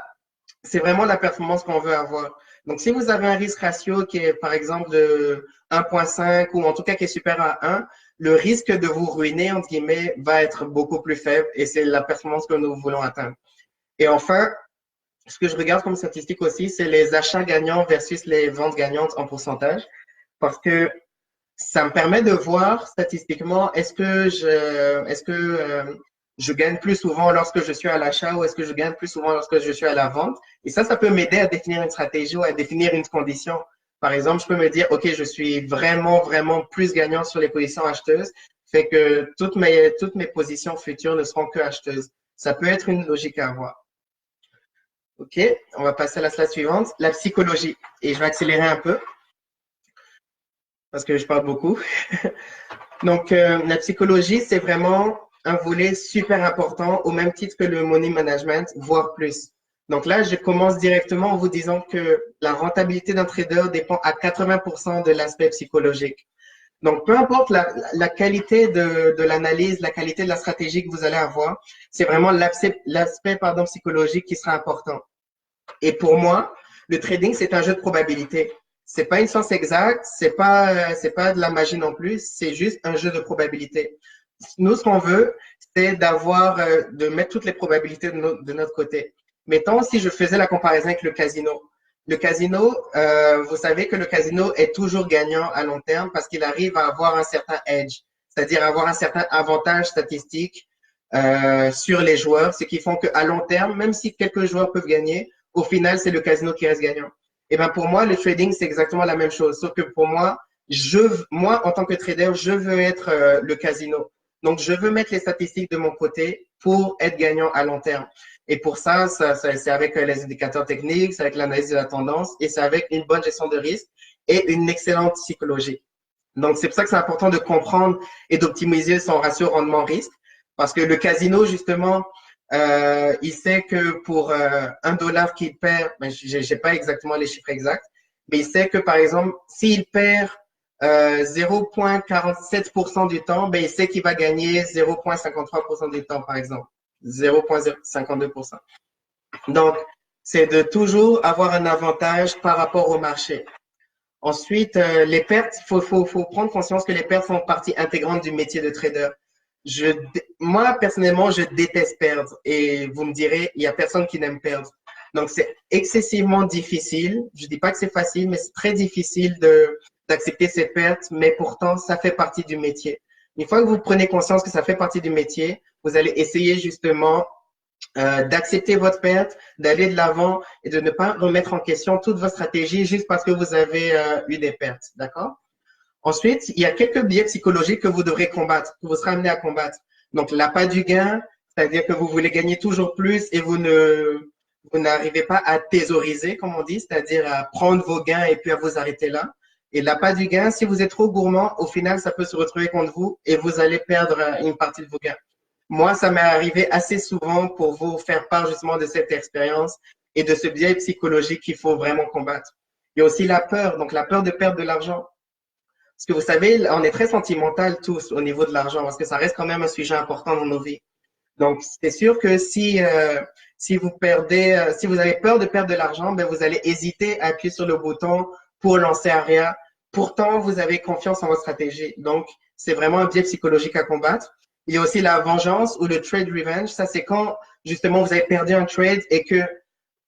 c'est vraiment la performance qu'on veut avoir. Donc, si vous avez un risque ratio qui est, par exemple, de 1,5 ou en tout cas qui est supérieur à 1, le risque de vous ruiner, entre guillemets, va être beaucoup plus faible et c'est la performance que nous voulons atteindre. Et enfin, ce que je regarde comme statistique aussi, c'est les achats gagnants versus les ventes gagnantes en pourcentage parce que ça me permet de voir statistiquement est-ce que je gagne plus souvent lorsque je suis à l'achat ou est-ce que je gagne plus souvent lorsque je suis à la vente. Et ça peut m'aider à définir une stratégie ou à définir une condition. Par exemple, je peux me dire, OK, je suis vraiment, vraiment plus gagnant sur les positions acheteuses, fait que toutes mes positions futures ne seront que acheteuses. Ça peut être une logique à avoir. OK, on va passer à la slide suivante, la psychologie. Et je vais accélérer un peu parce que je parle beaucoup. Donc, la psychologie, c'est vraiment un volet super important au même titre que le money management, voire plus. Donc là, je commence directement en vous disant que la rentabilité d'un trader dépend à 80% de l'aspect psychologique. Donc, peu importe la qualité de l'analyse, la qualité de la stratégie que vous allez avoir, c'est vraiment l'aspect psychologique qui sera important. Et pour moi, le trading, c'est un jeu de probabilité. C'est pas une science exacte, c'est pas de la magie non plus, c'est juste un jeu de probabilité. Nous, ce qu'on veut, c'est de mettre toutes les probabilités de notre côté. Mettons, si je faisais la comparaison avec le casino. Le casino, vous savez que le casino est toujours gagnant à long terme parce qu'il arrive à avoir un certain edge, c'est-à-dire avoir un certain avantage statistique sur les joueurs, ce qui font qu'à long terme, même si quelques joueurs peuvent gagner, au final, c'est le casino qui reste gagnant. Et ben pour moi, le trading, c'est exactement la même chose. Sauf que pour moi, moi, en tant que trader, je veux être le casino. Donc, je veux mettre les statistiques de mon côté pour être gagnant à long terme. Et pour ça, c'est avec les indicateurs techniques, c'est avec l'analyse de la tendance et c'est avec une bonne gestion de risque et une excellente psychologie. Donc, c'est pour ça que c'est important de comprendre et d'optimiser son ratio rendement-risque. Parce que le casino, justement, il sait que pour $1 qu'il perd, ben, j'ai pas exactement les chiffres exacts, mais il sait que, par exemple, s'il perd 0,47% du temps, ben, il sait qu'il va gagner 0,53% du temps, par exemple. 0,52%. Donc, c'est de toujours avoir un avantage par rapport au marché. Ensuite, les pertes, faut prendre conscience que les pertes font partie intégrante du métier de trader. Moi, personnellement, je déteste perdre. Et vous me direz, il y a personne qui n'aime perdre. Donc, c'est excessivement difficile. Je dis pas que c'est facile, mais c'est très difficile d'accepter ces pertes. Mais pourtant, ça fait partie du métier. Une fois que vous prenez conscience que ça fait partie du métier, vous allez essayer justement d'accepter votre perte, d'aller de l'avant et de ne pas remettre en question toute votre stratégie juste parce que vous avez eu des pertes. D'accord? Ensuite, il y a quelques biais psychologiques que vous devrez combattre, que vous serez amené à combattre. Donc, l'appât du gain, c'est-à-dire que vous voulez gagner toujours plus et vous n'arrivez pas à thésauriser, comme on dit, c'est-à-dire à prendre vos gains et puis à vous arrêter là. Et l'appât du gain, si vous êtes trop gourmand, au final, ça peut se retrouver contre vous et vous allez perdre une partie de vos gains. Moi, ça m'est arrivé assez souvent pour vous faire part justement de cette expérience et de ce biais psychologique qu'il faut vraiment combattre. Il y a aussi la peur, donc la peur de perdre de l'argent. Parce que vous savez, on est très sentimental tous au niveau de l'argent, parce que ça reste quand même un sujet important dans nos vies. Donc, c'est sûr que si vous perdez, si vous avez peur de perdre de l'argent, ben vous allez hésiter à appuyer sur le bouton pour lancer Aria. Pourtant, vous avez confiance en votre stratégie. Donc, c'est vraiment un biais psychologique à combattre. Il y a aussi la vengeance ou le trade revenge. Ça, c'est quand justement vous avez perdu un trade et que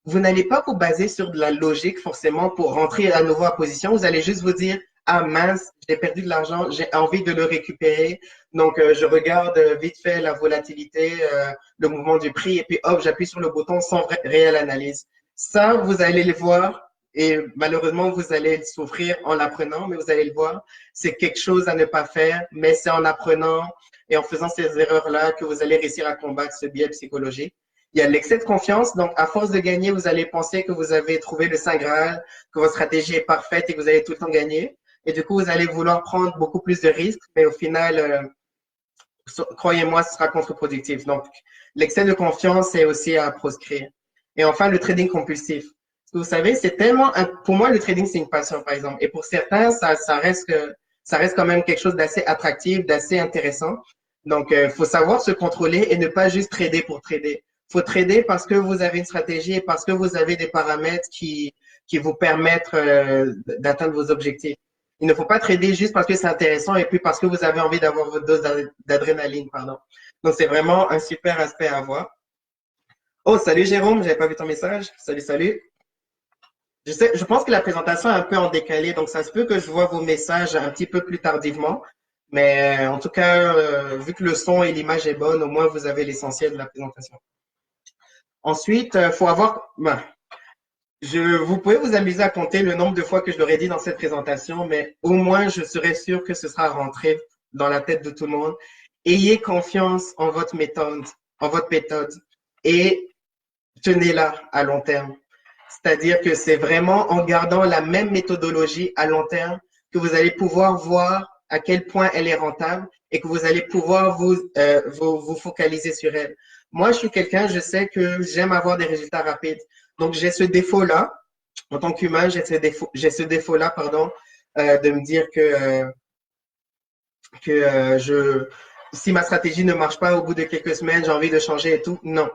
vous n'allez pas vous baser sur de la logique forcément pour rentrer à nouveau en position. Vous allez juste vous dire, ah mince, j'ai perdu de l'argent, j'ai envie de le récupérer. Donc, je regarde vite fait la volatilité, le mouvement du prix, et puis hop, j'appuie sur le bouton sans réelle analyse. Ça, vous allez le voir, et malheureusement, vous allez le souffrir en l'apprenant, mais vous allez le voir. C'est quelque chose à ne pas faire, mais c'est en apprenant et en faisant ces erreurs-là que vous allez réussir à combattre ce biais psychologique. Il y a l'excès de confiance. Donc, à force de gagner, vous allez penser que vous avez trouvé le Saint Graal, que votre stratégie est parfaite et que vous allez tout le temps gagner. Et du coup, vous allez vouloir prendre beaucoup plus de risques, mais au final, croyez-moi, ce sera contre-productif. Donc, l'excès de confiance est aussi à proscrire. Et enfin, le trading compulsif. Vous savez, c'est tellement, pour moi, le trading, c'est une passion, par exemple. Et pour certains, ça reste quand même quelque chose d'assez attractif, d'assez intéressant. Donc, faut savoir se contrôler et ne pas juste trader pour trader. Faut trader parce que vous avez une stratégie et parce que vous avez des paramètres qui vous permettent d'atteindre vos objectifs. Il ne faut pas trader juste parce que c'est intéressant et puis parce que vous avez envie d'avoir votre dose d'adrénaline, pardon. Donc, c'est vraiment un super aspect à avoir. Oh, salut Jérôme, j'avais pas vu ton message. Salut, salut. Je pense que la présentation est un peu en décalé, donc ça se peut que je vois vos messages un petit peu plus tardivement. Mais en tout cas, vu que le son et l'image est bonne, au moins vous avez l'essentiel de la présentation. Ensuite, faut avoir, vous pouvez vous amuser à compter le nombre de fois que je l'aurais dit dans cette présentation, mais au moins je serai sûr que ce sera rentré dans la tête de tout le monde. Ayez confiance en votre méthode et tenez-la à long terme. C'est-à-dire que c'est vraiment en gardant la même méthodologie à long terme que vous allez pouvoir voir à quel point elle est rentable et que vous allez pouvoir vous focaliser sur elle. Moi, je suis quelqu'un, je sais que j'aime avoir des résultats rapides. Donc, j'ai ce défaut-là. En tant qu'humain, j'ai ce défaut-là, pardon, de me dire que si ma stratégie ne marche pas au bout de quelques semaines, j'ai envie de changer et tout. Non.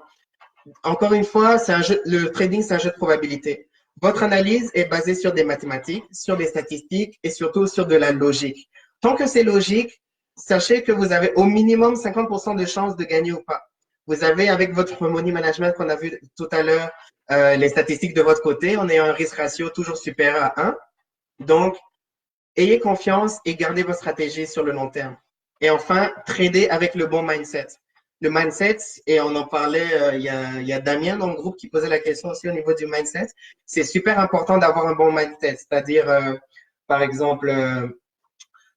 Encore une fois, le trading, c'est un jeu de probabilité. Votre analyse est basée sur des mathématiques, sur des statistiques et surtout sur de la logique. Tant que c'est logique, sachez que vous avez au minimum 50% de chances de gagner ou pas. Vous avez, avec votre money management qu'on a vu tout à l'heure, les statistiques de votre côté, on est un risque ratio toujours supérieur à 1. Donc, ayez confiance et gardez votre stratégie sur le long terme. Et enfin, trader avec le bon mindset. le mindset, et on en parlait, il y a Damien dans le groupe qui posait la question aussi au niveau du mindset. C'est super important d'avoir un bon mindset, c'est-à-dire, par exemple,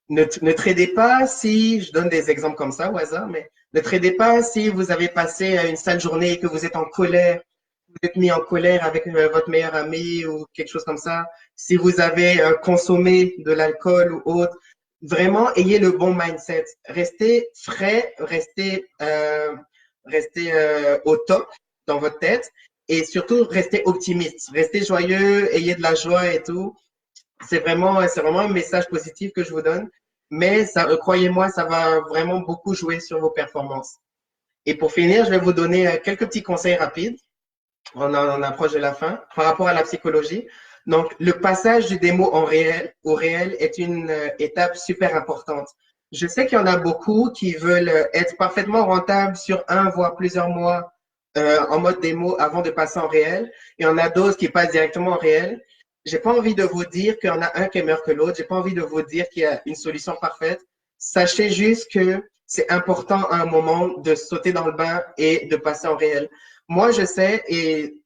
ne tradez pas si, je donne des exemples comme ça au hasard, mais ne tradez pas si vous avez passé une sale journée et que vous êtes en colère, vous êtes mis en colère avec votre meilleur ami ou quelque chose comme ça. Si vous avez consommé de l'alcool ou autre, vraiment ayez le bon mindset. Restez frais, restez au top dans votre tête et surtout restez optimiste, restez joyeux, ayez de la joie et tout. C'est vraiment un message positif que je vous donne. Mais ça, croyez-moi, ça va vraiment beaucoup jouer sur vos performances. Et pour finir, je vais vous donner quelques petits conseils rapides. On approche de la fin par rapport à la psychologie. Donc, le passage du démo au réel est une étape super importante. Je sais qu'il y en a beaucoup qui veulent être parfaitement rentables sur un, voire plusieurs mois en mode démo avant de passer en réel. Il y en a d'autres qui passent directement en réel. J'ai pas envie de vous dire qu'il y en a un qui est meilleur que l'autre. J'ai pas envie de vous dire qu'il y a une solution parfaite. Sachez juste que c'est important à un moment de sauter dans le bain et de passer en réel. Moi, je sais, et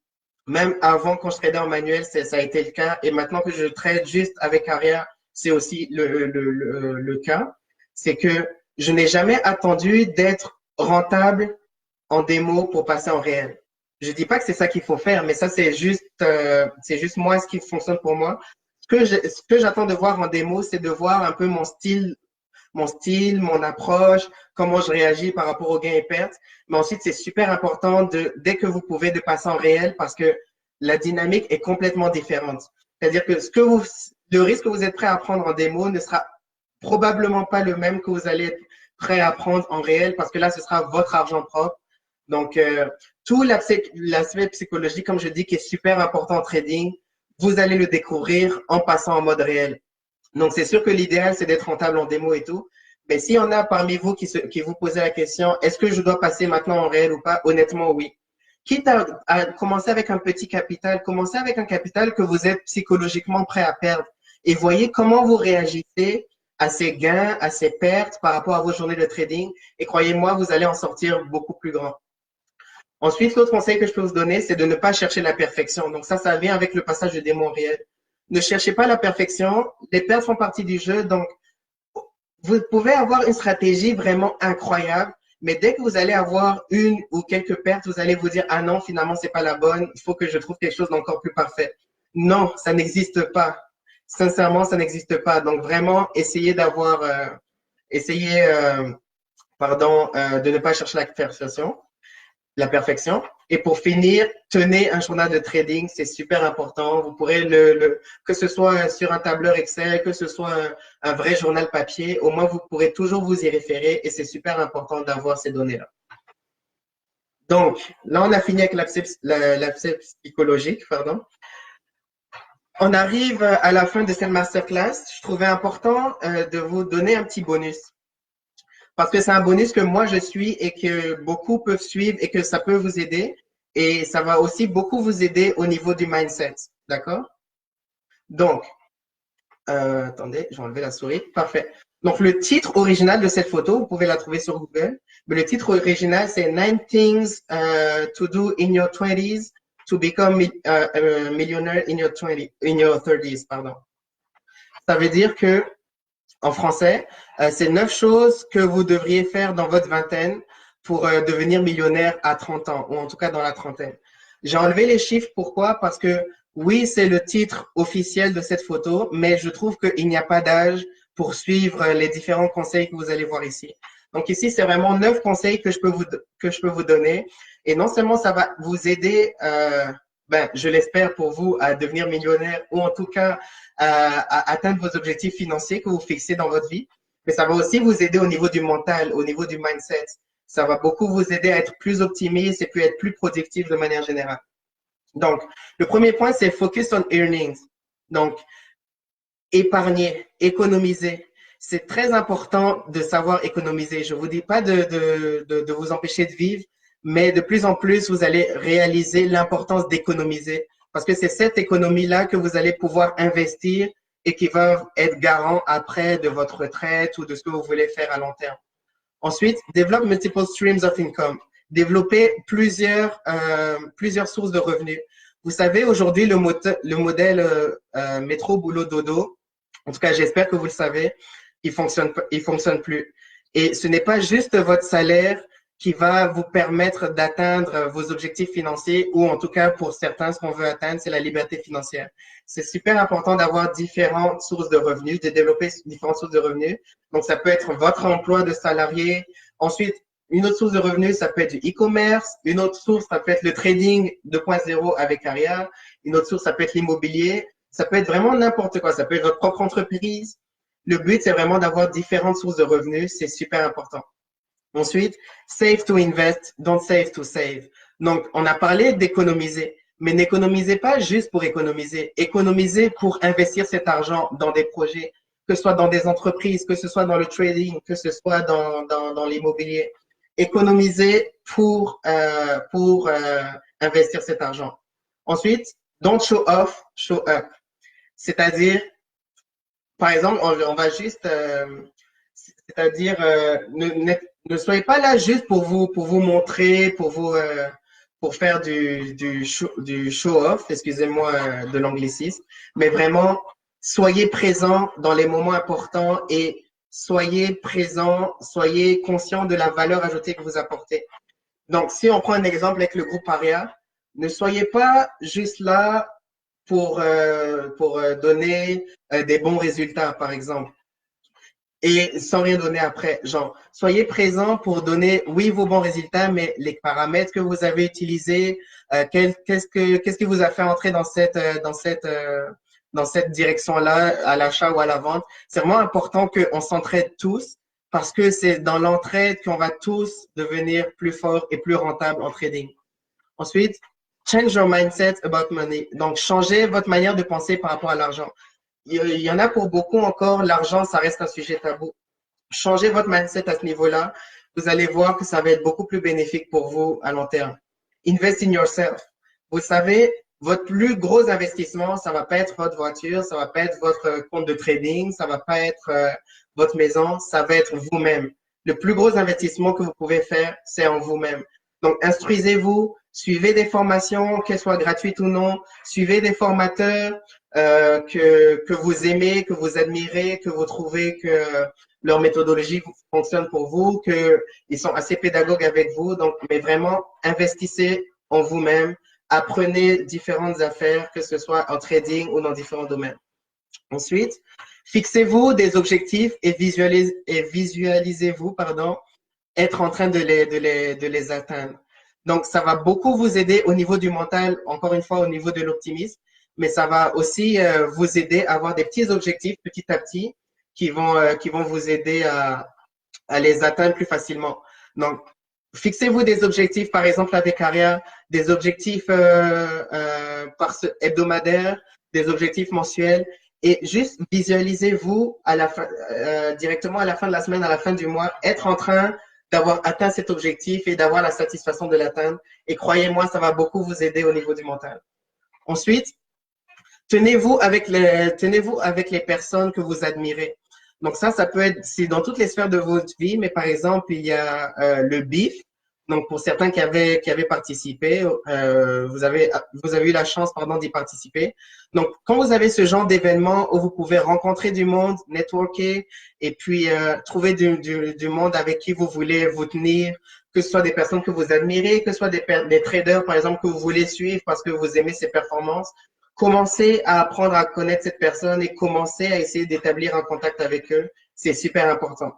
même avant quand je tradais en manuel, ça a été le cas. Et maintenant que je trade juste avec Aria, c'est aussi le cas. C'est que je n'ai jamais attendu d'être rentable en démo pour passer en réel. Je dis pas que c'est ça qu'il faut faire, mais ça, c'est juste moi ce qui fonctionne pour moi. Ce que j'attends de voir en démo, c'est de voir un peu mon approche, comment je réagis par rapport aux gains et pertes. Mais ensuite, c'est super important dès que vous pouvez, de passer en réel parce que la dynamique est complètement différente. C'est-à-dire que le risque que vous êtes prêt à prendre en démo ne sera probablement pas le même que vous allez être prêt à prendre en réel parce que là, ce sera votre argent propre. Donc, tout l'aspect psychologique, comme je dis, qui est super important en trading, vous allez le découvrir en passant en mode réel. Donc, c'est sûr que l'idéal, c'est d'être rentable en démo et tout. Mais s'il y en a parmi vous qui vous posez la question, est-ce que je dois passer maintenant en réel ou pas? Honnêtement, oui. Quitte à commencer avec un petit capital, commencez avec un capital que vous êtes psychologiquement prêt à perdre. Et voyez comment vous réagissez à ces gains, à ces pertes par rapport à vos journées de trading. Et croyez-moi, vous allez en sortir beaucoup plus grand. Ensuite, l'autre conseil que je peux vous donner, c'est de ne pas chercher la perfection. Donc ça vient avec le passage de démon réel. Ne cherchez pas la perfection. Les pertes font partie du jeu. Donc, vous pouvez avoir une stratégie vraiment incroyable, mais dès que vous allez avoir une ou quelques pertes, vous allez vous dire, ah non, finalement, c'est pas la bonne. Il faut que je trouve quelque chose d'encore plus parfait. Non, ça n'existe pas. Sincèrement, ça n'existe pas. Donc, vraiment, essayez, de ne pas chercher la perfection. Et pour finir, tenez un journal de trading, c'est super important. Vous pourrez que ce soit sur un tableur Excel, que ce soit un vrai journal papier, au moins vous pourrez toujours vous y référer et c'est super important d'avoir ces données-là. Donc, là, on a fini avec l'aspect psychologique, pardon. On arrive à la fin de cette masterclass. Je trouvais important de vous donner un petit bonus. Parce que c'est un bonus que moi je suis et que beaucoup peuvent suivre et que ça peut vous aider. Et ça va aussi beaucoup vous aider au niveau du mindset. D'accord? Donc, attendez, je vais enlever la souris. Parfait. Donc, le titre original de cette photo, vous pouvez la trouver sur Google. Mais le titre original, c'est 9 things to do in your 20s to become a millionaire in your 30s, pardon. Ça veut dire que en français, c'est 9 choses que vous devriez faire dans votre vingtaine pour devenir millionnaire à 30 ans, ou en tout cas dans la trentaine. J'ai enlevé les chiffres, pourquoi? Parce que oui, c'est le titre officiel de cette photo, mais je trouve qu'il n'y a pas d'âge pour suivre les différents conseils que vous allez voir ici. Donc ici, c'est vraiment 9 conseils que je peux vous donner. Et non seulement ça va vous aider, je l'espère pour vous, à devenir millionnaire, ou en tout cas à atteindre vos objectifs financiers que vous fixez dans votre vie. Mais ça va aussi vous aider au niveau du mental, au niveau du mindset. Ça va beaucoup vous aider à être plus optimiste et puis être plus productif de manière générale. Donc, le premier point, c'est focus on earnings. Donc, épargner, économiser. C'est très important de savoir économiser. Je ne vous dis pas de vous empêcher de vivre, mais de plus en plus, vous allez réaliser l'importance d'économiser. Parce que c'est cette économie-là que vous allez pouvoir investir et qui va être garant après de votre retraite ou de ce que vous voulez faire à long terme. Ensuite, développe multiple streams of income. Développer plusieurs sources de revenus. Vous savez, aujourd'hui, le modèle métro, boulot, dodo, en tout cas, j'espère que vous le savez, il fonctionne plus. Et ce n'est pas juste votre salaire qui va vous permettre d'atteindre vos objectifs financiers ou en tout cas pour certains, ce qu'on veut atteindre, c'est la liberté financière. C'est super important d'avoir différentes sources de revenus, de développer différentes sources de revenus. Donc, ça peut être votre emploi de salarié. Ensuite, une autre source de revenus, ça peut être du e-commerce. Une autre source, ça peut être le trading 2.0 avec Aria. Une autre source, ça peut être l'immobilier. Ça peut être vraiment n'importe quoi. Ça peut être votre propre entreprise. Le but, c'est vraiment d'avoir différentes sources de revenus. C'est super important. Ensuite, save to invest, don't save to save. Donc, on a parlé d'économiser, mais n'économisez pas juste pour économiser. Économisez pour investir cet argent dans des projets, que ce soit dans des entreprises, que ce soit dans le trading, que ce soit dans l'immobilier. Économisez pour investir cet argent. Ensuite, don't show off, show up. C'est-à-dire, par exemple, on va juste, c'est-à-dire, ne soyez pas là juste pour vous montrer, pour faire du show off, excusez-moi de l'anglicisme, mais vraiment, soyez présent dans les moments importants et soyez présent, soyez conscient de la valeur ajoutée que vous apportez. Donc, si on prend un exemple avec le groupe Aria, ne soyez pas juste là pour donner des bons résultats, par exemple, et sans rien donner après. Genre, soyez présent pour donner, oui, vos bons résultats, mais les paramètres que vous avez utilisés, qu'est-ce qui vous a fait entrer dans cette direction-là, à l'achat ou à la vente. C'est vraiment important qu'on s'entraide tous parce que c'est dans l'entraide qu'on va tous devenir plus forts et plus rentables en trading. Ensuite, change your mindset about money. Donc, changez votre manière de penser par rapport à l'argent. Il y en a pour beaucoup encore, l'argent, ça reste un sujet tabou. Changez votre mindset à ce niveau-là. Vous allez voir que ça va être beaucoup plus bénéfique pour vous à long terme. Invest in yourself. Vous savez, votre plus gros investissement, ça va pas être votre voiture, ça va pas être votre compte de trading, ça va pas être votre maison, ça va être vous-même. Le plus gros investissement que vous pouvez faire, c'est en vous-même. Donc, instruisez-vous, suivez des formations, qu'elles soient gratuites ou non, suivez des formateurs que vous aimez, que vous admirez, que vous trouvez que leur méthodologie fonctionne pour vous, qu'ils sont assez pédagogues avec vous. Donc, mais vraiment, investissez en vous-même, apprenez différentes affaires, que ce soit en trading ou dans différents domaines. Ensuite, fixez-vous des objectifs et visualisez-vous, être en train de les atteindre. Donc, ça va beaucoup vous aider au niveau du mental, encore une fois, au niveau de l'optimisme, mais ça va aussi vous aider à avoir des petits objectifs petit à petit qui vont vous aider à les atteindre plus facilement. Donc, fixez-vous des objectifs, par exemple avec Aria, des objectifs hebdomadaires, des objectifs mensuels, et juste visualisez-vous à la fin, directement à la fin de la semaine, à la fin du mois, être en train d'avoir atteint cet objectif et d'avoir la satisfaction de l'atteindre. Et croyez-moi, ça va beaucoup vous aider au niveau du mental. Ensuite, tenez-vous avec les personnes que vous admirez. Donc ça peut être, c'est dans toutes les sphères de votre vie, mais par exemple, il y a le BIF. Donc pour certains qui avaient participé, vous avez eu la chance, d'y participer. Donc quand vous avez ce genre d'événement où vous pouvez rencontrer du monde, networker et puis trouver du monde avec qui vous voulez vous tenir, que ce soit des personnes que vous admirez, que ce soit des traders par exemple que vous voulez suivre parce que vous aimez ses performances. Commencez à apprendre à connaître cette personne et commencez à essayer d'établir un contact avec eux. C'est super important.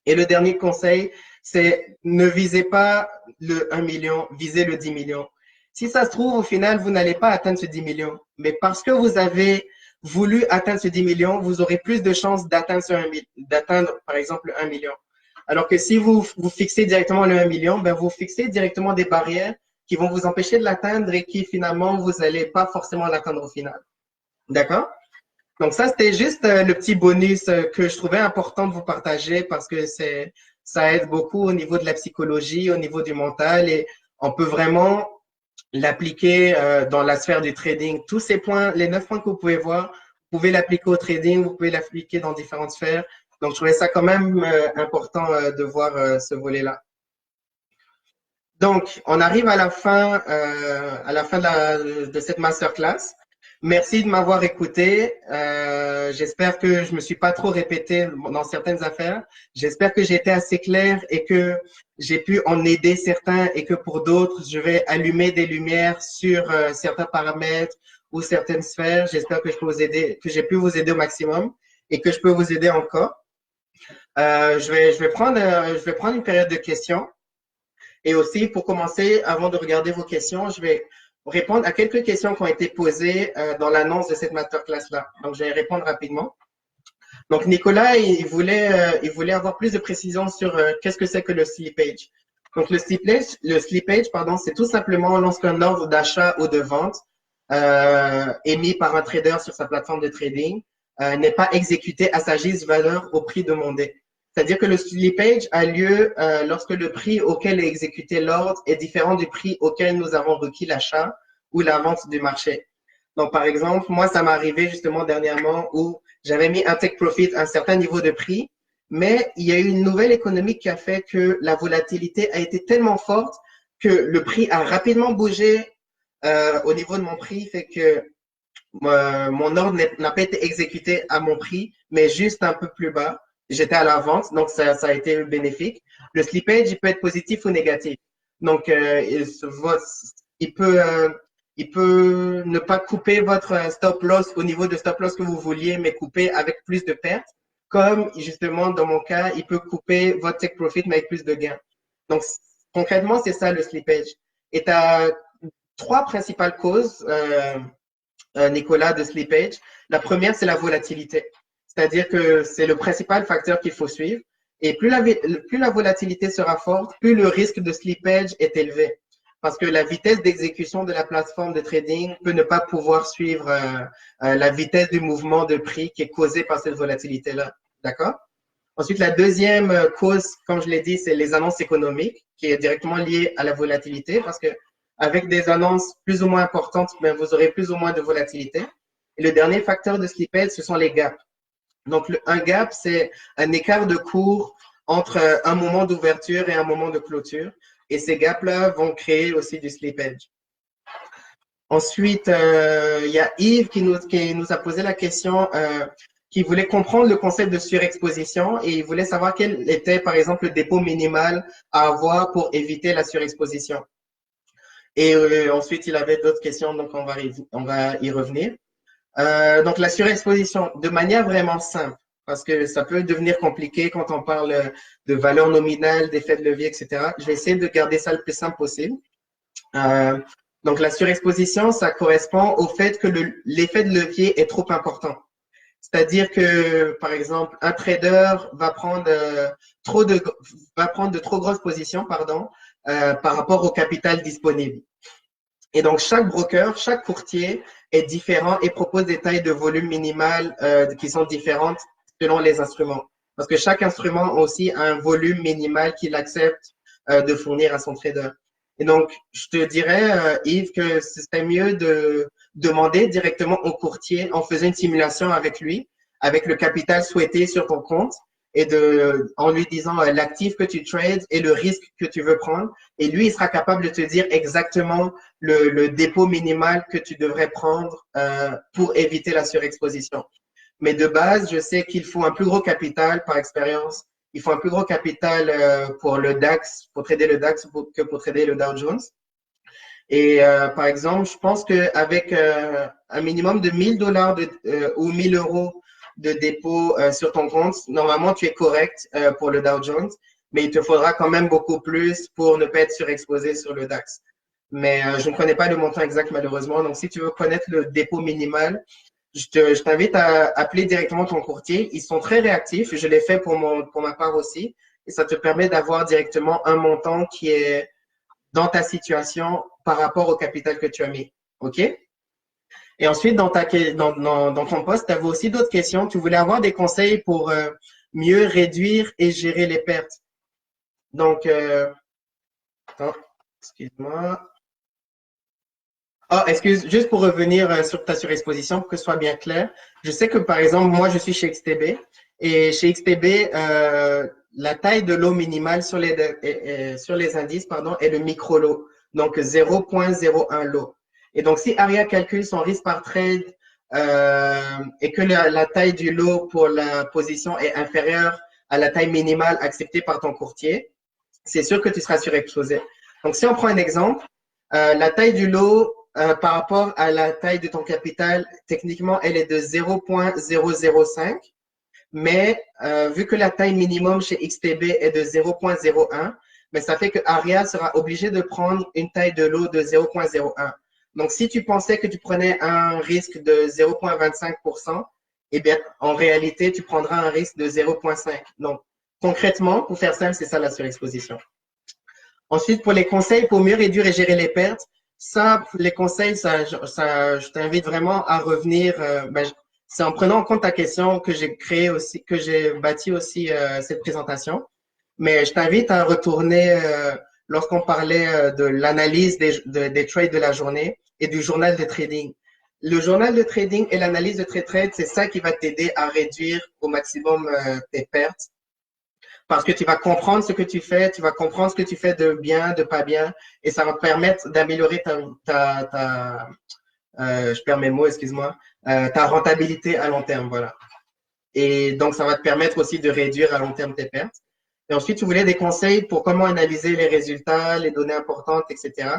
Et le dernier conseil, c'est ne visez pas le 1 million, visez le 10 millions. Si ça se trouve, au final, vous n'allez pas atteindre ce 10 millions. Mais parce que vous avez voulu atteindre ce 10 millions, vous aurez plus de chances d'atteindre, par exemple, le 1 million. Alors que si vous fixez directement le 1 million, ben vous fixez directement des barrières qui vont vous empêcher de l'atteindre et qui finalement, vous n'allez pas forcément l'atteindre au final. D'accord? Donc ça, c'était juste le petit bonus que je trouvais important de vous partager parce que ça aide beaucoup au niveau de la psychologie, au niveau du mental et on peut vraiment l'appliquer dans la sphère du trading. Tous ces points, les 9 points que vous pouvez voir, vous pouvez l'appliquer au trading, vous pouvez l'appliquer dans différentes sphères. Donc, je trouvais ça quand même important de voir ce volet-là. Donc, on arrive à la fin de cette masterclass. Merci de m'avoir écouté. J'espère que je me suis pas trop répété dans certaines affaires. J'espère que j'ai été assez clair et que j'ai pu en aider certains et que pour d'autres, je vais allumer des lumières sur certains paramètres ou certaines sphères. J'espère que je peux vous aider, que j'ai pu vous aider au maximum et que je peux vous aider encore. Je vais prendre une période de questions. Et aussi, pour commencer, avant de regarder vos questions, je vais répondre à quelques questions qui ont été posées dans l'annonce de cette masterclass-là. Donc, je vais répondre rapidement. Donc, Nicolas, il voulait avoir plus de précision sur qu'est-ce que c'est que le slippage. Donc, le slippage, pardon, c'est tout simplement lorsqu'un ordre d'achat ou de vente émis par un trader sur sa plateforme de trading n'est pas exécuté à sa juste valeur au prix demandé. C'est-à-dire que le slippage a lieu lorsque le prix auquel est exécuté l'ordre est différent du prix auquel nous avons requis l'achat ou la vente du marché. Donc, par exemple, moi, ça m'est arrivé justement dernièrement où j'avais mis un take profit à un certain niveau de prix, mais il y a eu une nouvelle économique qui a fait que la volatilité a été tellement forte que le prix a rapidement bougé au niveau de mon prix, fait que mon ordre n'a pas été exécuté à mon prix, mais juste un peu plus bas. J'étais à la vente, donc ça a été bénéfique. Le slippage, il peut être positif ou négatif. Donc, il peut, euh, il peut ne pas couper votre stop loss au niveau de stop loss que vous vouliez, mais couper avec plus de pertes. Comme justement, dans mon cas, il peut couper votre take profit, mais avec plus de gains. Donc, concrètement, c'est ça le slippage. Et tu as trois principales causes. Nicolas, de slippage. La première, c'est la volatilité. C'est-à-dire que c'est le principal facteur qu'il faut suivre. Et plus la volatilité sera forte, plus le risque de slippage est élevé. Parce que la vitesse d'exécution de la plateforme de trading peut ne pas pouvoir suivre la vitesse du mouvement de prix qui est causé par cette volatilité-là. D'accord? Ensuite, la deuxième cause, comme je l'ai dit, c'est les annonces économiques, qui est directement liée à la volatilité, parce que avec des annonces plus ou moins importantes, ben, vous aurez plus ou moins de volatilité. Et le dernier facteur de slippage, ce sont les gaps. Donc, un gap, c'est un écart de cours entre un moment d'ouverture et un moment de clôture. Et ces gaps-là vont créer aussi du slippage. Ensuite, il y a Yves qui nous a posé la question, qui voulait comprendre le concept de surexposition et il voulait savoir quel était, par exemple, le dépôt minimal à avoir pour éviter la surexposition. Et ensuite, il avait d'autres questions, donc on va y revenir. Donc, la surexposition, de manière vraiment simple, parce que ça peut devenir compliqué quand on parle de valeur nominale, d'effet de levier, etc. Je vais essayer de garder ça le plus simple possible. Donc, la surexposition, ça correspond au fait que l'effet de levier est trop important. C'est-à-dire que, par exemple, un trader va prendre de trop grosses positions, pardon, par rapport au capital disponible. Et donc, chaque broker, chaque courtier est différent et propose des tailles de volume minimales qui sont différentes selon les instruments. Parce que chaque instrument aussi a un volume minimal qu'il accepte de fournir à son trader. Et donc, je te dirais, Yves, que ce serait mieux de demander directement au courtier, en faisant une simulation avec lui, avec le capital souhaité sur ton compte, et en lui disant l'actif que tu trades et le risque que tu veux prendre. Et lui, il sera capable de te dire exactement le dépôt minimal que tu devrais prendre pour éviter la surexposition. Mais de base, je sais qu'il faut un plus gros capital par expérience. Il faut un plus gros capital pour le DAX, pour trader le DAX que pour trader le Dow Jones. Et par exemple, je pense qu'avec un minimum de $1000 ou 1000 euros de dépôt sur ton compte, normalement, tu es correct pour le Dow Jones, mais il te faudra quand même beaucoup plus pour ne pas être surexposé sur le DAX. Mais je ne connais pas le montant exact, malheureusement. Donc, si tu veux connaître le dépôt minimal, je t'invite à appeler directement ton courtier. Ils sont très réactifs. Je l'ai fait pour ma part aussi. Et ça te permet d'avoir directement un montant qui est dans ta situation par rapport au capital que tu as mis. OK? Et ensuite, dans ton poste, tu avais aussi d'autres questions. Tu voulais avoir des conseils pour mieux réduire et gérer les pertes. Donc, attends, excuse-moi. Ah, excuse, juste pour revenir sur ta surexposition, pour que ce soit bien clair. Je sais que, par exemple, moi, je suis chez XTB Et chez XTB, la taille de lot minimale sur les indices pardon, est le micro-lot, donc 0,01 lot. Et donc, si Aria calcule son risque par trade et que la taille du lot pour la position est inférieure à la taille minimale acceptée par ton courtier, c'est sûr que tu seras surexposé. Donc, si on prend un exemple, la taille du lot par rapport à la taille de ton capital, techniquement, elle est de 0,005. Mais vu que la taille minimum chez XTB est de 0,01, mais ça fait que Aria sera obligé de prendre une taille de lot de 0,01. Donc, si tu pensais que tu prenais un risque de 0,25%, eh bien, en réalité, tu prendras un risque de 0,5. Donc, concrètement, pour faire simple, c'est ça la surexposition. Ensuite, pour les conseils pour mieux réduire et gérer les pertes, ça, les conseils, je t'invite vraiment à revenir. C'est en prenant en compte ta question que j'ai créé aussi, que j'ai bâti aussi cette présentation. Mais je t'invite à retourner lorsqu'on parlait de l'analyse des trades de la journée et du journal de trading. Le journal de trading et l'analyse de trade, c'est ça qui va t'aider à réduire au maximum tes pertes parce que tu vas comprendre ce que tu fais, tu vas comprendre ce que tu fais de bien, de pas bien, et ça va te permettre d'améliorer je perds mes mots, excuse-moi, ta rentabilité à long terme, voilà. Et donc, ça va te permettre aussi de réduire à long terme tes pertes. Et ensuite, tu voulais des conseils pour comment analyser les résultats, les données importantes, etc.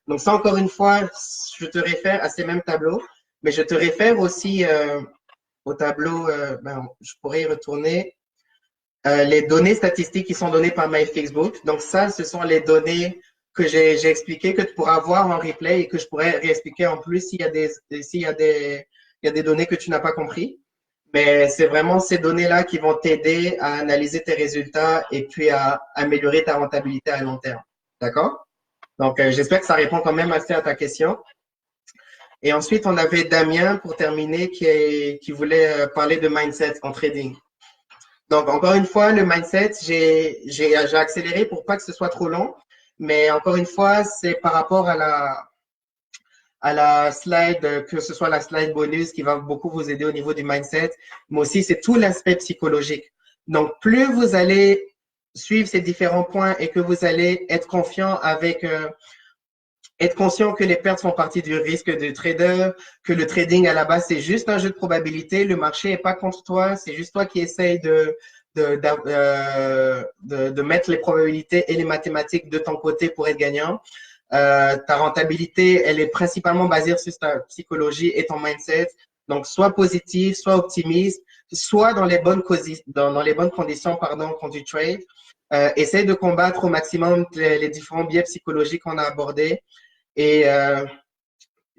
Donc, ça, encore une fois, je te réfère à ces mêmes tableaux, mais je te réfère aussi au tableau, je pourrais y retourner, les données statistiques qui sont données par MyFacebook. Donc ça, ce sont les données que j'ai expliquées, que tu pourras voir en replay et que je pourrais réexpliquer en plus s'il y a il y a des données que tu n'as pas compris. Mais c'est vraiment ces données-là qui vont t'aider à analyser tes résultats et puis à améliorer ta rentabilité à long terme. D'accord? Donc, j'espère que ça répond quand même assez à ta question. Et ensuite, on avait Damien pour terminer qui voulait parler de mindset en trading. Donc, encore une fois, le mindset, j'ai accéléré pour pas que ce soit trop long. Mais encore une fois, c'est par rapport à la slide, que ce soit la slide bonus qui va beaucoup vous aider au niveau du mindset, mais aussi c'est tout l'aspect psychologique. Donc, plus vous allez suivre ces différents points et que vous allez être confiant avec, être conscient que les pertes font partie du risque du trader, que le trading à la base c'est juste un jeu de probabilité, le marché est pas contre toi, c'est juste toi qui essaye de mettre les probabilités et les mathématiques de ton côté pour être gagnant. Ta rentabilité, elle est principalement basée sur ta psychologie et ton mindset. Donc, soit positif, soit optimiste, soit dans les bonnes, dans les bonnes conditions, pardon, quand tu trades. Essaye de combattre au maximum les différents biais psychologiques qu'on a abordés. Et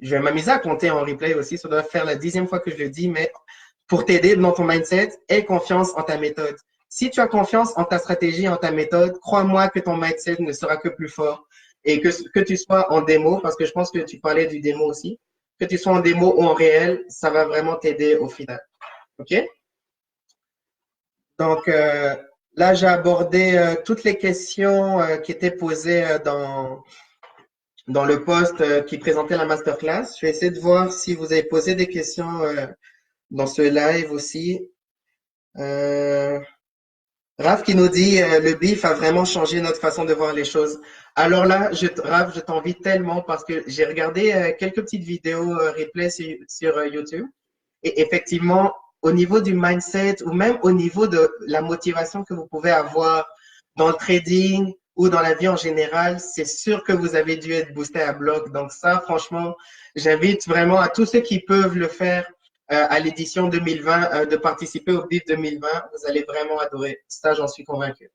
je vais m'amuser à compter en replay aussi. Ça doit faire la 10e fois que je le dis, mais pour t'aider dans ton mindset, aie confiance en ta méthode. Si tu as confiance en ta stratégie, en ta méthode, crois-moi que ton mindset ne sera que plus fort. Et que tu sois en démo, parce que je pense que tu parlais du démo aussi, que tu sois en démo ou en réel, ça va vraiment t'aider au final. OK? Donc, là, j'ai abordé toutes les questions qui étaient posées dans le post qui présentait la masterclass. Je vais essayer de voir si vous avez posé des questions dans ce live aussi. Raph qui nous dit le BIF a vraiment changé notre façon de voir les choses. Alors là, Raph, je t'envie tellement parce que j'ai regardé quelques petites vidéos replay sur YouTube et effectivement, au niveau du mindset ou même au niveau de la motivation que vous pouvez avoir dans le trading ou dans la vie en général, c'est sûr que vous avez dû être boosté à bloc. Donc ça, franchement, j'invite vraiment à tous ceux qui peuvent le faire à l'édition 2020 de participer au BIF 2020. Vous allez vraiment adorer. Ça, j'en suis convaincu.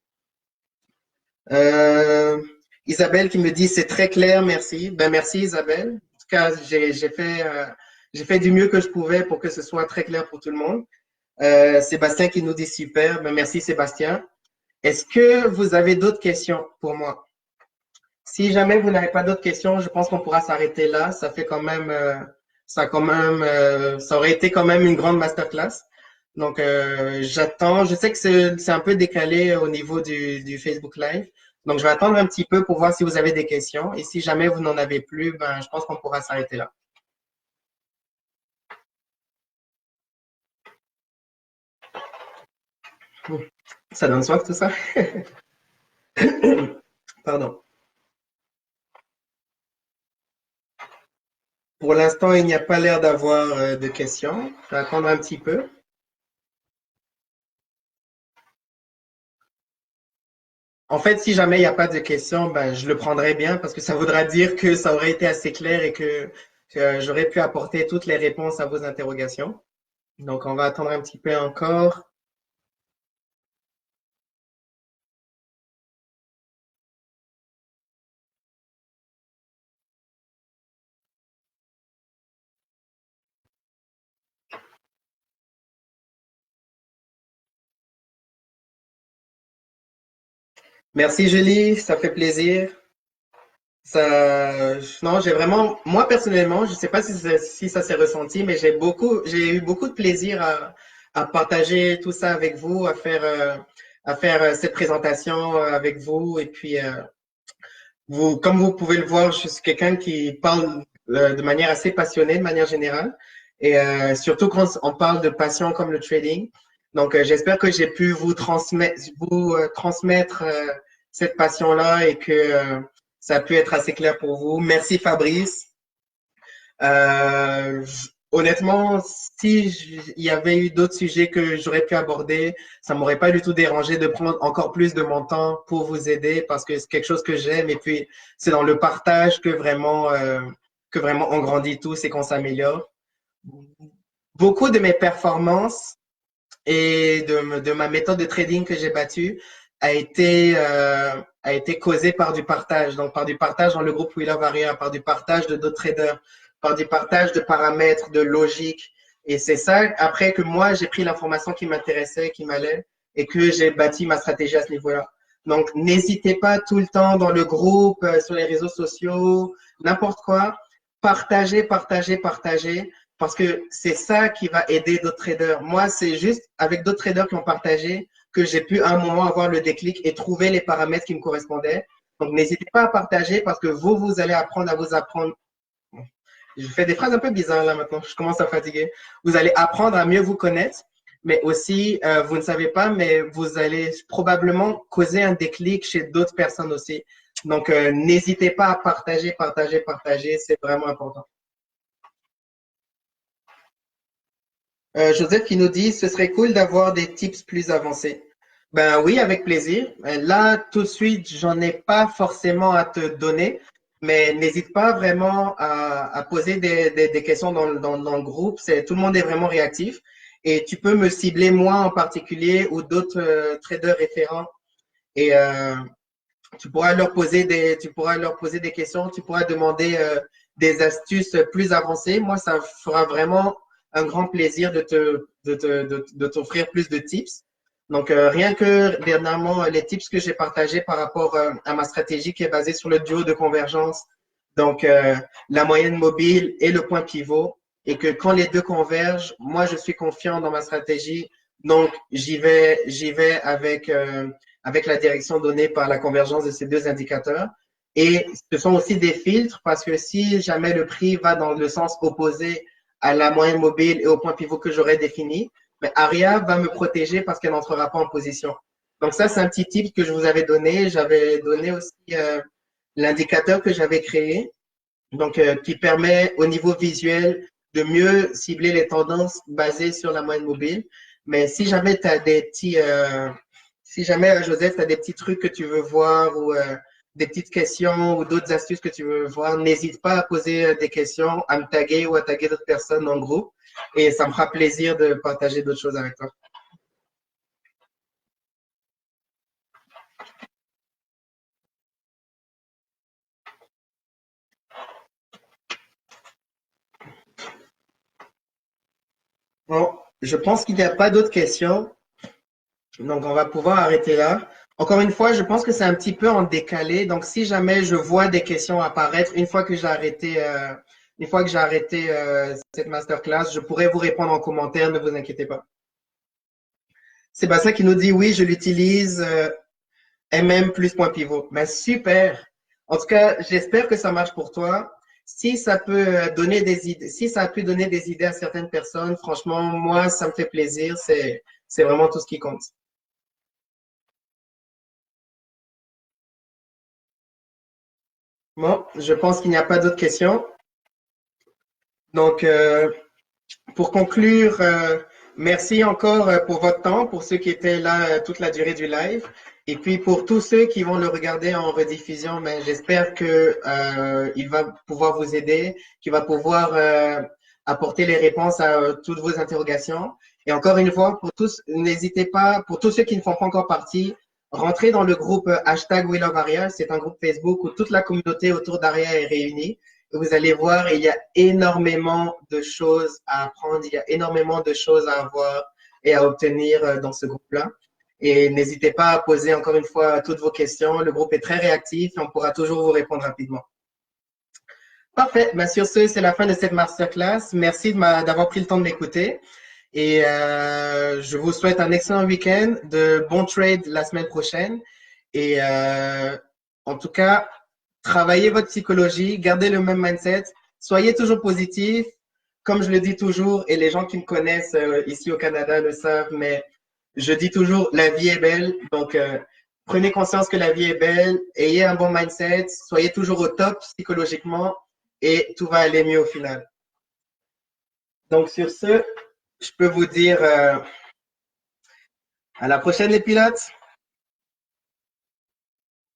Euh, Isabelle qui me dit c'est très clair, merci. Ben merci Isabelle. En tout cas, j'ai fait du mieux que je pouvais pour que ce soit très clair pour tout le monde. Sébastien qui nous dit super. Ben merci Sébastien. Est-ce que vous avez d'autres questions pour moi? Si jamais vous n'avez pas d'autres questions, je pense qu'on pourra s'arrêter là. Ça fait quand même, ça aurait été quand même une grande masterclass. Donc, j'attends. Je sais que c'est un peu décalé au niveau du Facebook Live. Donc, je vais attendre un petit peu pour voir si vous avez des questions. Et si jamais vous n'en avez plus, ben, je pense qu'on pourra s'arrêter là. Ça donne soif tout ça? Pardon. Pour l'instant, il n'y a pas l'air d'avoir de questions. Je vais attendre un petit peu. En fait, si jamais il n'y a pas de questions, ben, je le prendrai bien parce que ça voudra dire que ça aurait été assez clair et que j'aurais pu apporter toutes les réponses à vos interrogations. Donc, on va attendre un petit peu encore. Merci, Julie. Ça fait plaisir. Non, j'ai vraiment, moi personnellement, je sais pas si ça s'est ressenti, mais j'ai eu beaucoup de plaisir à partager tout ça avec vous, à faire cette présentation avec vous. Et puis, comme vous pouvez le voir, je suis quelqu'un qui parle de manière assez passionnée, de manière générale, et surtout quand on parle de passion comme le trading. Donc, j'espère que j'ai pu transmettre cette passion-là et que ça a pu être assez clair pour vous. Merci Fabrice. Honnêtement, il y avait eu d'autres sujets que j'aurais pu aborder, ça m'aurait pas du tout dérangé de prendre encore plus de mon temps pour vous aider parce que c'est quelque chose que j'aime et puis c'est dans le partage que vraiment on grandit tous et qu'on s'améliore. Beaucoup de mes performances et de ma méthode de trading que j'ai battue a été causée par du partage. Donc, par du partage dans le groupe Wheeler Varia, par du partage de d'autres traders, par du partage de paramètres, de logique. Et c'est ça, après que moi, j'ai pris l'information qui m'intéressait, qui m'allait, et que j'ai bâti ma stratégie à ce niveau-là. Donc, n'hésitez pas tout le temps dans le groupe, sur les réseaux sociaux, n'importe quoi. Partagez, partagez, partagez parce que c'est ça qui va aider d'autres traders. Moi, c'est juste avec d'autres traders qui ont partagé que j'ai pu à un moment avoir le déclic et trouver les paramètres qui me correspondaient. Donc, n'hésitez pas à partager parce que vous allez apprendre à vous apprendre. Je fais des phrases un peu bizarres là maintenant, je commence à fatiguer. Vous allez apprendre à mieux vous connaître, mais aussi, vous ne savez pas, mais vous allez probablement causer un déclic chez d'autres personnes aussi. Donc, n'hésitez pas à partager, partager, partager, c'est vraiment important. Joseph qui nous dit, ce serait cool d'avoir des tips plus avancés. Ben oui, avec plaisir. Là, tout de suite, j'en ai pas forcément à te donner, mais n'hésite pas vraiment à poser des questions dans le groupe. Tout le monde est vraiment réactif et tu peux me cibler moi en particulier ou d'autres traders référents et tu pourras leur poser des questions, tu pourras demander des astuces plus avancées. Moi, ça fera vraiment un grand plaisir de t'offrir plus de tips. Donc, rien que dernièrement, les tips que j'ai partagés par rapport à ma stratégie qui est basée sur le duo de convergence, donc la moyenne mobile et le point pivot, et que quand les deux convergent, moi, je suis confiant dans ma stratégie. Donc, j'y vais avec la direction donnée par la convergence de ces deux indicateurs. Et ce sont aussi des filtres parce que si jamais le prix va dans le sens opposé à la moyenne mobile et au point pivot que j'aurais défini, mais Aria va me protéger parce qu'elle n'entrera pas en position. Donc ça, c'est un petit tip que je vous avais donné. J'avais donné aussi l'indicateur que j'avais créé, donc qui permet au niveau visuel de mieux cibler les tendances basées sur la moyenne mobile. Mais si jamais tu as si jamais, Joseph, tu as des petits trucs que tu veux voir ou des petites questions ou d'autres astuces que tu veux voir, n'hésite pas à poser des questions, à me taguer ou à taguer d'autres personnes dans le groupe. Et ça me fera plaisir de partager d'autres choses avec toi. Bon, je pense qu'il n'y a pas d'autres questions. Donc, on va pouvoir arrêter là. Encore une fois, je pense que c'est un petit peu en décalé. Donc, si jamais je vois des questions apparaître une fois que j'ai arrêté cette masterclass, je pourrais vous répondre en commentaire. Ne vous inquiétez pas. Sébastien qui nous dit oui, je l'utilise MM plus point pivot. Mais super. En tout cas, j'espère que ça marche pour toi. Si ça peut donner des idées, si ça a pu donner des idées à certaines personnes, franchement, moi, ça me fait plaisir. C'est vraiment tout ce qui compte. Bon, je pense qu'il n'y a pas d'autres questions. Donc, pour conclure, merci encore pour votre temps, pour ceux qui étaient là toute la durée du live. Et puis pour tous ceux qui vont le regarder en rediffusion, ben, j'espère que il va pouvoir vous aider, qu'il va pouvoir apporter les réponses à toutes vos interrogations. Et encore une fois, pour tous, n'hésitez pas, pour tous ceux qui ne font pas encore partie, rentrez dans le groupe hashtag We Love Aria. C'est un groupe Facebook où toute la communauté autour d'Aria est réunie. Vous allez voir, il y a énormément de choses à apprendre, il y a énormément de choses à avoir et à obtenir dans ce groupe-là. Et n'hésitez pas à poser encore une fois toutes vos questions. Le groupe est très réactif et on pourra toujours vous répondre rapidement. Parfait. Ben, sur ce, c'est la fin de cette masterclass. Merci d'avoir pris le temps de m'écouter. Et je vous souhaite un excellent week-end, de bons trades la semaine prochaine. Et en tout cas, travaillez votre psychologie, gardez le même mindset, soyez toujours positif. Comme je le dis toujours, et les gens qui me connaissent ici au Canada le savent, mais je dis toujours, la vie est belle. Donc, prenez conscience que la vie est belle, ayez un bon mindset, soyez toujours au top psychologiquement et tout va aller mieux au final. Donc, sur ce, je peux vous dire à la prochaine les pilotes.